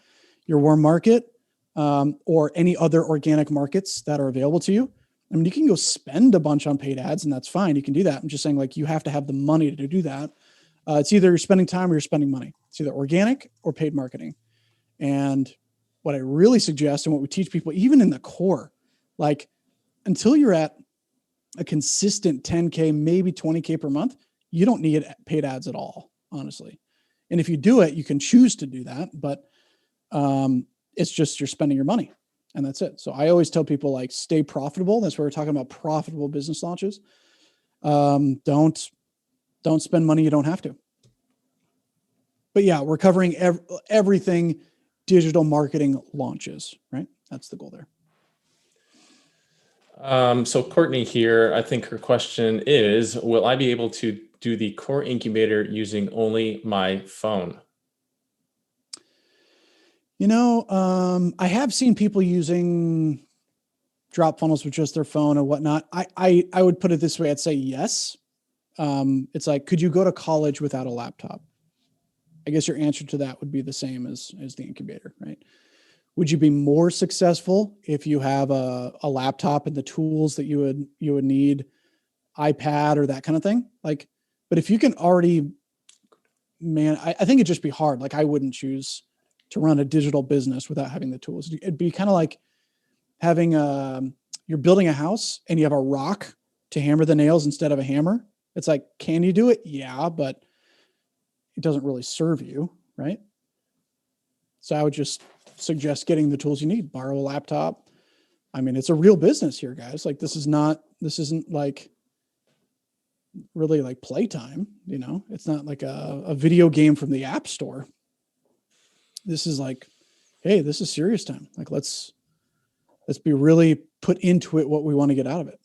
your warm market or any other organic markets that are available to you. I mean, you can go spend a bunch on paid ads and that's fine. You can do that. I'm just saying, like, you have to have the money to do that. It's either you're spending time or you're spending money. It's either organic or paid marketing. And what I really suggest and what we teach people, even in the core, like, until you're at a consistent 10K, maybe 20K per month, you don't need paid ads at all, honestly. And if you do it, you can choose to do that, but it's just you're spending your money and that's it. So I always tell people, like, stay profitable. That's why we're talking about profitable business launches. Don't spend money you don't have to. But yeah, we're covering everything digital marketing launches, right? That's the goal there. So Courtney here, I think her question is, will I be able to do the core incubator using only my phone? I have seen people using Dropfunnels with just their phone and whatnot. I would put it this way. I'd say yes. It's like, could you go to college without a laptop? I guess your answer to that would be the same as the incubator, right? Would you be more successful if you have a laptop and the tools that you would need, iPad or that kind of thing? Like, but if you can already, man, I think it'd just be hard. Like, I wouldn't choose to run a digital business without having the tools. It'd be kind of like having you're building a house and you have a rock to hammer the nails instead of a hammer. It's like, can you do it? Yeah, but it doesn't really serve you, right? So I would just suggest getting the tools you need. Borrow a laptop. I mean, it's a real business here, guys. Like, this isn't like really like playtime, it's not like a video game from the App Store. This is like, hey, this is serious time. Like, let's be really put into it what we want to get out of it.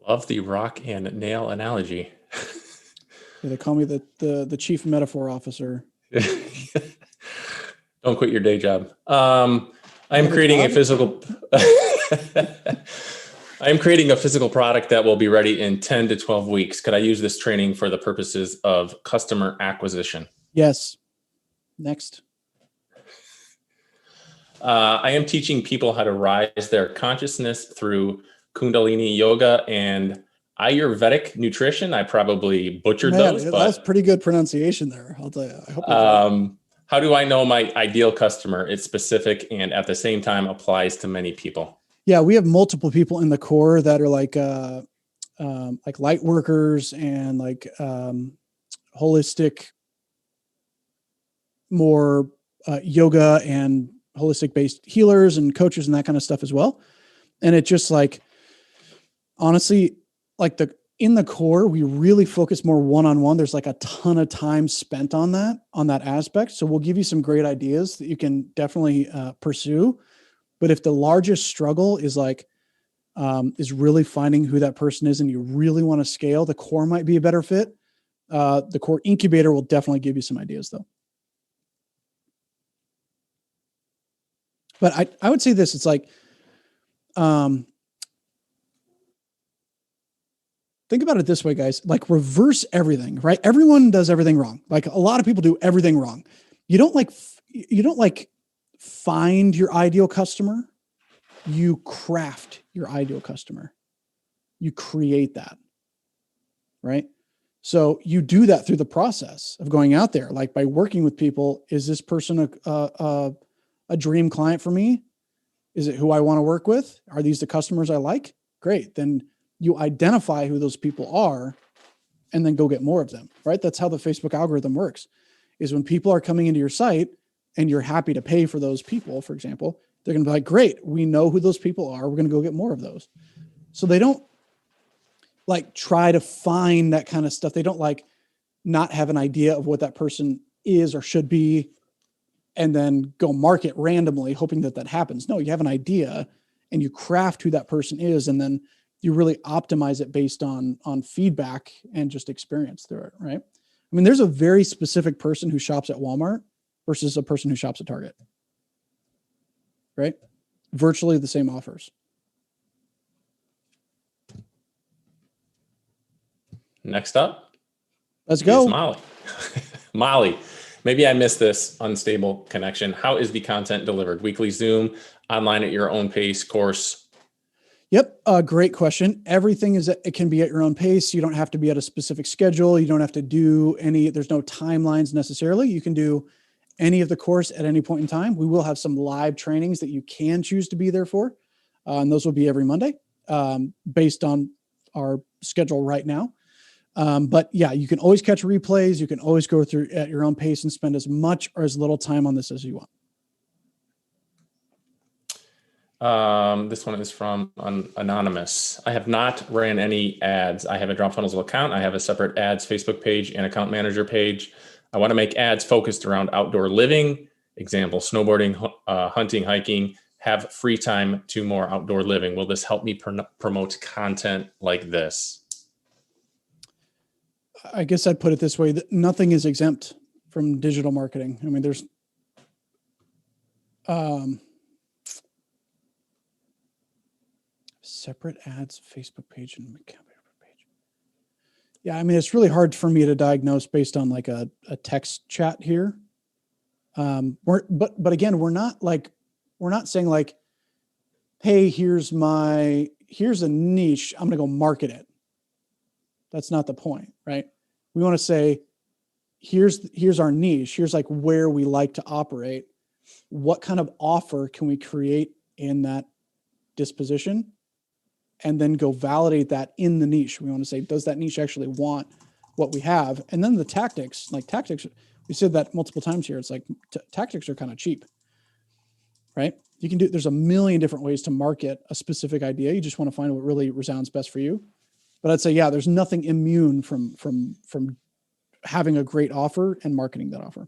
Love the rock and nail analogy. Yeah, they call me the chief metaphor officer. Don't quit your day job. I'm creating a physical product that will be ready in 10 to 12 weeks. Could I use this training for the purposes of customer acquisition? Yes. Next. I am teaching people how to rise their consciousness through Kundalini yoga and Ayurvedic nutrition. I probably butchered those. But that's pretty good pronunciation there. I'll tell you. I hope how do I know my ideal customer? It's specific and at the same time applies to many people. Yeah, we have multiple people in the core that are like light workers and like holistic, more yoga and holistic based healers and coaches and that kind of stuff as well. And it just like, honestly, like in the core, we really focus more one-on-one. There's like a ton of time spent on that aspect. So we'll give you some great ideas that you can definitely pursue. But if the largest struggle is like, is really finding who that person is, and you really want to scale. The core might be a better fit. The core incubator will definitely give you some ideas though. But I would say this, it's like, think about it this way, guys, like reverse everything, right? Everyone does everything wrong. Like a lot of people do everything wrong. You don't like find your ideal customer. You craft your ideal customer. You create that, right? So you do that through the process of going out there, like by working with people. Is this person a dream client for me? Is it who I want to work with? Are these the customers I like? Great. Then you identify who those people are and then go get more of them, right? That's how the Facebook algorithm works, is when people are coming into your site and you're happy to pay for those people, for example, they're going to be like, great, we know who those people are. We're going to go get more of those. So they don't like try to find that kind of stuff. They don't like not have an idea of what that person is or should be and then go market randomly hoping that that happens. No, you have an idea and you craft who that person is, and then you really optimize it based on feedback and just experience through it, right? I mean, there's a very specific person who shops at Walmart versus a person who shops at Target, right? Virtually the same offers. Next up, let's go. Molly. Molly, maybe I missed this unstable connection. How is the content delivered? Weekly Zoom, online at your own pace, course? Yep. Great question. Everything it can be at your own pace. You don't have to be at a specific schedule. You don't have to do there's no timelines necessarily. You can do any of the course at any point in time. We will have some live trainings that you can choose to be there for. And those will be every Monday, based on our schedule right now. But yeah, you can always catch replays. You can always go through at your own pace and spend as much or as little time on this as you want. This one is from Anonymous. I have not ran any ads. I have a Dropfunnel account. I have a separate ads Facebook page and account manager page. I want to make ads focused around outdoor living, example, snowboarding, hunting, hiking, have free time to more outdoor living. Will this help me promote content like this? I guess I'd put it this way, that nothing is exempt from digital marketing. I mean, there's, separate ads, Facebook page and account page. Yeah, I mean, it's really hard for me to diagnose based on like a text chat here. But again, we're not saying like, hey, here's a niche, I'm gonna go market it. That's not the point, right? We want to say, here's our niche, here's like where we like to operate. What kind of offer can we create in that disposition? And then go validate that in the niche. We want to say, does that niche actually want what we have? And then the tactics, we said that multiple times here. It's like tactics are kind of cheap, right? There's a million different ways to market a specific idea. You just want to find what really resounds best for you. But I'd say, yeah, there's nothing immune from having a great offer and marketing that offer.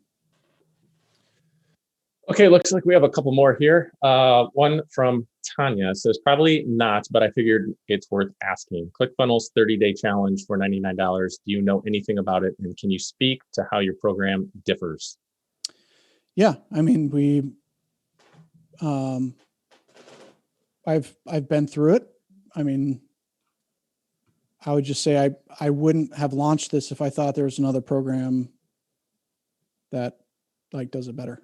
Okay, looks like we have a couple more here. One from Tanya says, probably not, but I figured it's worth asking. ClickFunnels 30-day challenge for $99. Do you know anything about it? And can you speak to how your program differs? Yeah, I mean, I've been through it. I mean, I would just say I wouldn't have launched this if I thought there was another program that like does it better.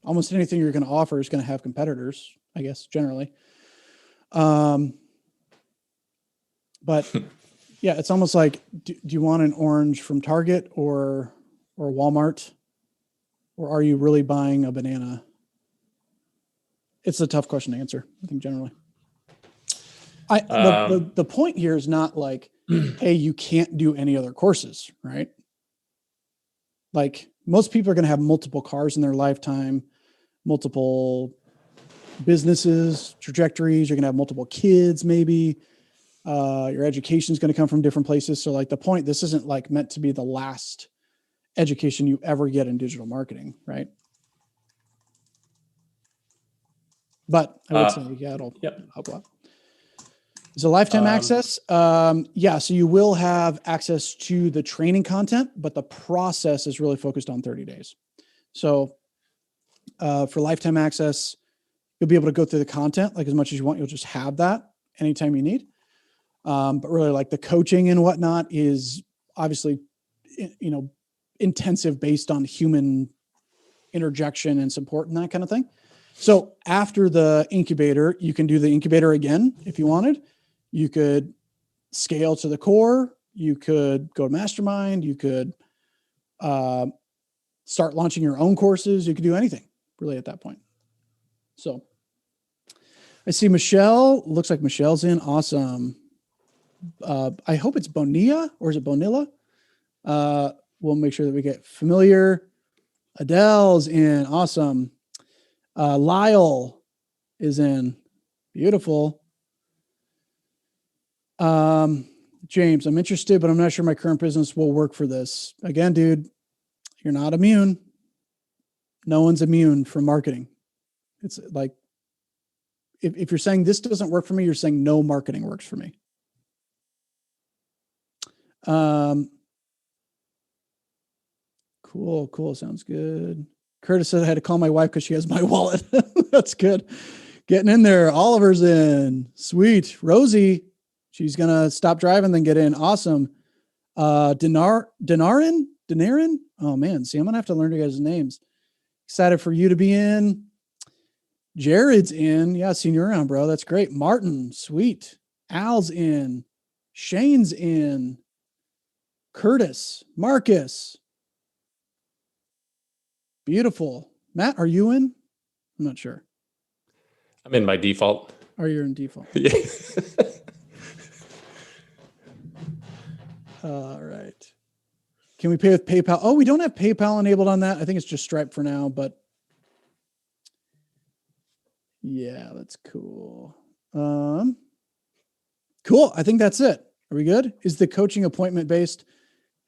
Almost anything you're going to offer is going to have competitors, I guess, generally. But yeah, it's almost like, do you want an orange from Target or Walmart? Or are you really buying a banana? It's a tough question to answer, I think, generally. The point here is not like, hey, you can't do any other courses, right? Like most people are going to have multiple cars in their lifetime, multiple businesses, trajectories. You're going to have multiple kids, maybe. Your education is going to come from different places. So like the point, this isn't like meant to be the last education you ever get in digital marketing, right? but I would say, yeah, it'll help a lot. So lifetime access. Yeah. So you will have access to the training content, but the process is really focused on 30 days. So for lifetime access, you'll be able to go through the content like as much as you want. You'll just have that anytime you need. But really like the coaching and whatnot is obviously, intensive based on human interjection and support and that kind of thing. So after the incubator, you can do the incubator again if you wanted. You could scale to the core. You could go to mastermind. You could start launching your own courses. You could do anything really at that point. So I see Michelle. Looks like Michelle's in. Awesome. I hope it's Bonilla, or is it Bonilla? We'll make sure that we get familiar. Adele's in. Awesome. Lyle is in. Beautiful. James, I'm interested, but I'm not sure my current business will work for this. Again, dude, you're not immune. No one's immune from marketing. It's like, if you're saying this doesn't work for me, you're saying no marketing works for me. Cool. Sounds good. Curtis said I had to call my wife because she has my wallet. That's good. Getting in there. Oliver's in. Sweet. Rosie, she's going to stop driving, then get in. Awesome. Denarin? Oh man. See, I'm going to have to learn you guys' names. Excited for you to be in. Jared's in. Yeah, seen you around, bro. That's great. Martin, sweet. Al's in. Shane's in. Curtis, Marcus. Beautiful. Matt, are you in? I'm not sure. I'm in by default. Are you in default? Yeah. All right. Can we pay with PayPal? Oh, we don't have PayPal enabled on that. I think it's just Stripe for now, but yeah, that's cool. Cool. I think that's it. Are we good? Is the coaching appointment based?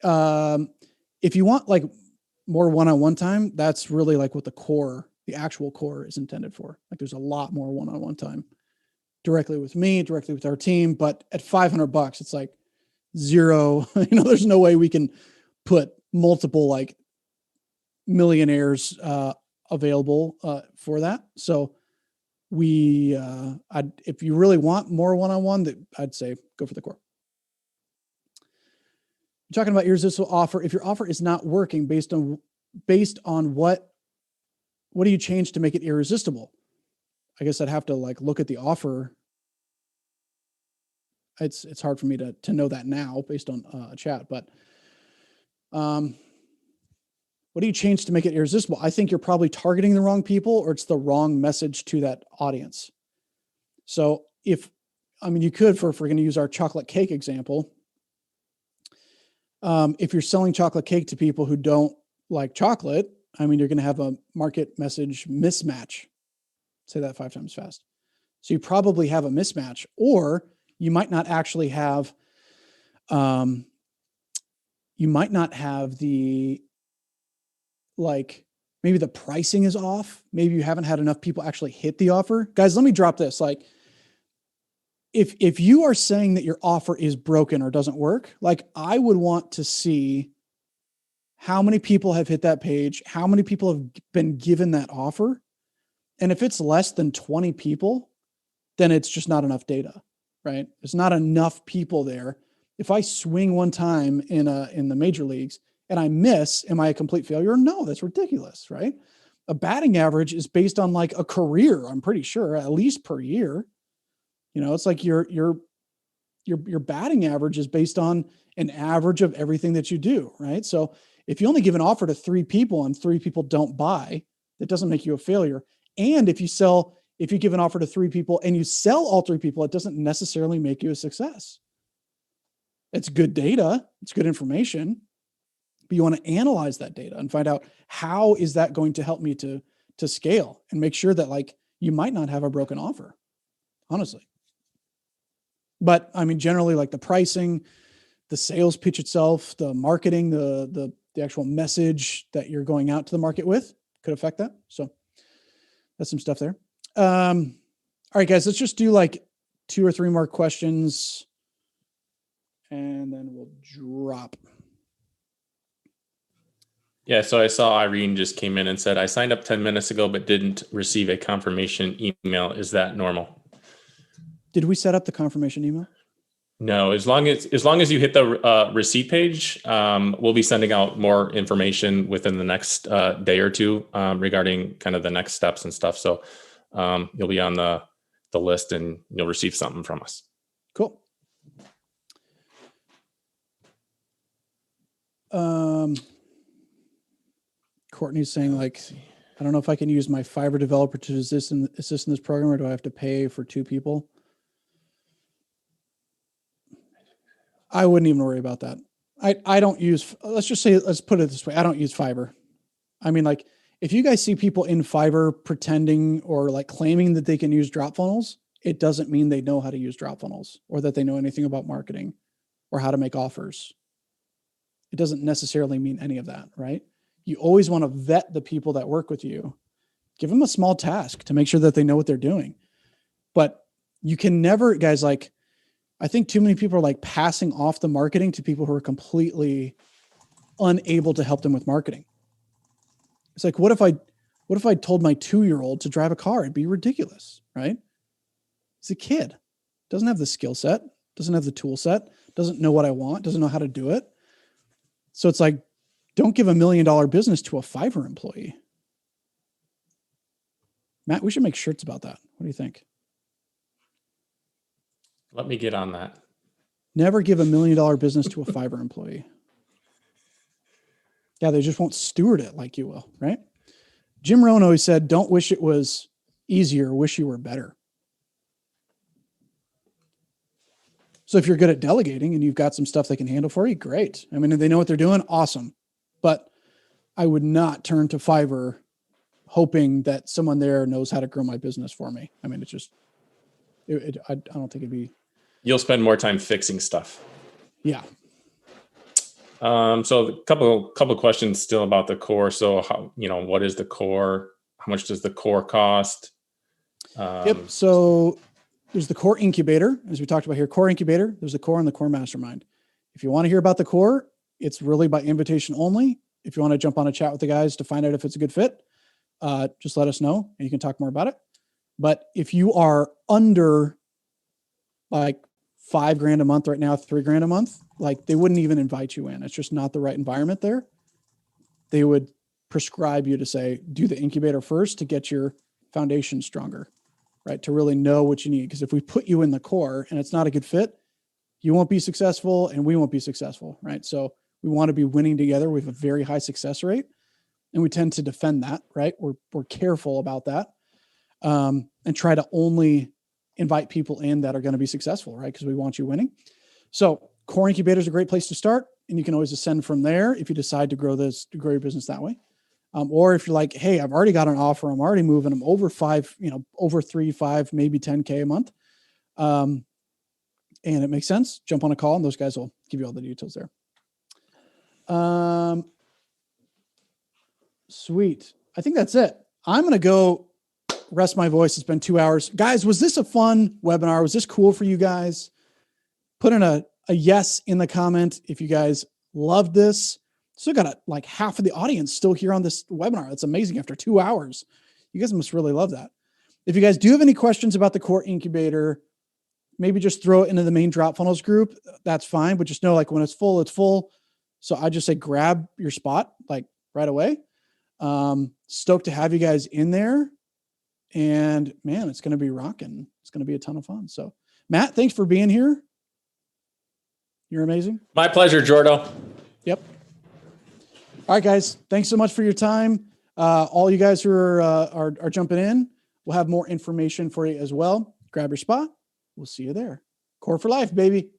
If you want like more one-on-one time, that's really like what the actual core is intended for. Like there's a lot more one-on-one time directly with me, directly with our team, but at $500, it's like zero, there's no way we can put multiple like millionaires, available, for that. So if you really want more one-on-one, I'd say go for the core. You're talking about irresistible offer. If your offer is not working based on what do you change to make it irresistible? I guess I'd have to like look at the offer. It's hard for me to know that now based on a chat, but what do you change to make it irresistible? I think you're probably targeting the wrong people, or it's the wrong message to that audience. So you could, if we're going to use our chocolate cake example, if you're selling chocolate cake to people who don't like chocolate, you're going to have a market message mismatch. Say that 5 times fast. So you probably have a mismatch, or you might not actually have, maybe the pricing is off. Maybe you haven't had enough people actually hit the offer. Guys, let me drop this. Like, if you are saying that your offer is broken or doesn't work, like I would want to see how many people have hit that page, how many people have been given that offer. And if it's less than 20 people, then it's just not enough data, right? There's not enough people there. If I swing one time in the major leagues and I miss, am I a complete failure? No, that's ridiculous, right? A batting average is based on like a career, I'm pretty sure, at least per year. It's like your batting average is based on an average of everything that you do, right? So if you only give an offer to 3 people and 3 people don't buy, that doesn't make you a failure. And if you give an offer to 3 people and you sell all 3 people, it doesn't necessarily make you a success. It's good data. It's good information, but you want to analyze that data and find out how is that going to help me to scale and make sure that like you might not have a broken offer, honestly. But generally like the pricing, the sales pitch itself, the marketing, the actual message that you're going out to the market with could affect that. So that's some stuff there. All right, guys, let's just do like 2 or 3 more questions and then we'll drop. Yeah, so I saw Irene just came in and said, I signed up 10 minutes ago, but didn't receive a confirmation email. Is that normal? Did we set up the confirmation email? No, as long as you hit the receipt page, we'll be sending out more information within the next day or two regarding kind of the next steps and stuff. So you'll be on the list and you'll receive something from us. Cool. Courtney's saying like, I don't know if I can use my Fiverr developer to assist in this program, or do I have to pay for 2 people? I wouldn't even worry about that. I don't use, let's put it this way. I don't use Fiverr. I mean, like if you guys see people in Fiverr pretending or like claiming that they can use Dropfunnels, it doesn't mean they know how to use Dropfunnels or that they know anything about marketing or how to make offers. It doesn't necessarily mean any of that, right? You always want to vet the people that work with you. Give them a small task to make sure that they know what they're doing. But you can never, guys, like, I think too many people are like passing off the marketing to people who are completely unable to help them with marketing. It's like, what if I told my 2-year-old to drive a car? It'd be ridiculous, right? He's a kid, doesn't have the skill set, doesn't have the tool set, doesn't know what I want, doesn't know how to do it. So it's like, don't give $1 million business to a Fiverr employee. Matt, we should make shirts about that. What do you think? Let me get on that. Never give $1 million business to a Fiverr employee. Yeah, they just won't steward it like you will, right? Jim Rohn always said, don't wish it was easier, wish you were better. So if you're good at delegating and you've got some stuff they can handle for you, great. I mean, if they know what they're doing, awesome. But I would not turn to Fiverr hoping that someone there knows how to grow my business for me. I mean, it's just, I don't think it'd be. You'll spend more time fixing stuff. Yeah. So a couple questions still about the core. So how, what is the core? How much does the core cost? Yep. So there's the core incubator, as we talked about here, core incubator. There's the core and the core mastermind. If you want to hear about the core, it's really by invitation only. If you want to jump on a chat with the guys to find out if it's a good fit, just let us know and you can talk more about it. But if you are under like $5,000 a month right now, $3,000 a month, like they wouldn't even invite you in. It's just not the right environment there. They would prescribe you to say, do the incubator first to get your foundation stronger, right? To really know what you need. Because if we put you in the core and it's not a good fit, you won't be successful and we won't be successful, right? So we want to be winning together. We have a very high success rate and we tend to defend that, right? We're careful about that and try to only invite people in that are going to be successful, right? Because we want you winning. So core incubator is a great place to start. And you can always ascend from there if you decide to grow your business that way. Or if you're like, hey, I've already got an offer. I'm already moving. I'm over 5, over 3, 5, maybe 10K a month. And it makes sense. Jump on a call and those guys will give you all the details there. Sweet. I think that's it. I'm going to go rest my voice. It's been 2 hours. Guys, was this a fun webinar? Was this cool for you guys? Put in a yes in the comment if you guys loved this. Still got like half of the audience still here on this webinar. That's amazing after 2 hours. You guys must really love that. If you guys do have any questions about the core incubator, maybe just throw it into the main Dropfunnels group. That's fine. But just know like when it's full, it's full. So I just say grab your spot like right away. Stoked to have you guys in there. And man, it's going to be rocking. It's going to be a ton of fun. So Matt, thanks for being here. You're amazing. My pleasure, Jordo. Yep. All right, guys. Thanks so much for your time. All you guys who are jumping in, we'll have more information for you as well. Grab your spot. We'll see you there. Core for life, baby.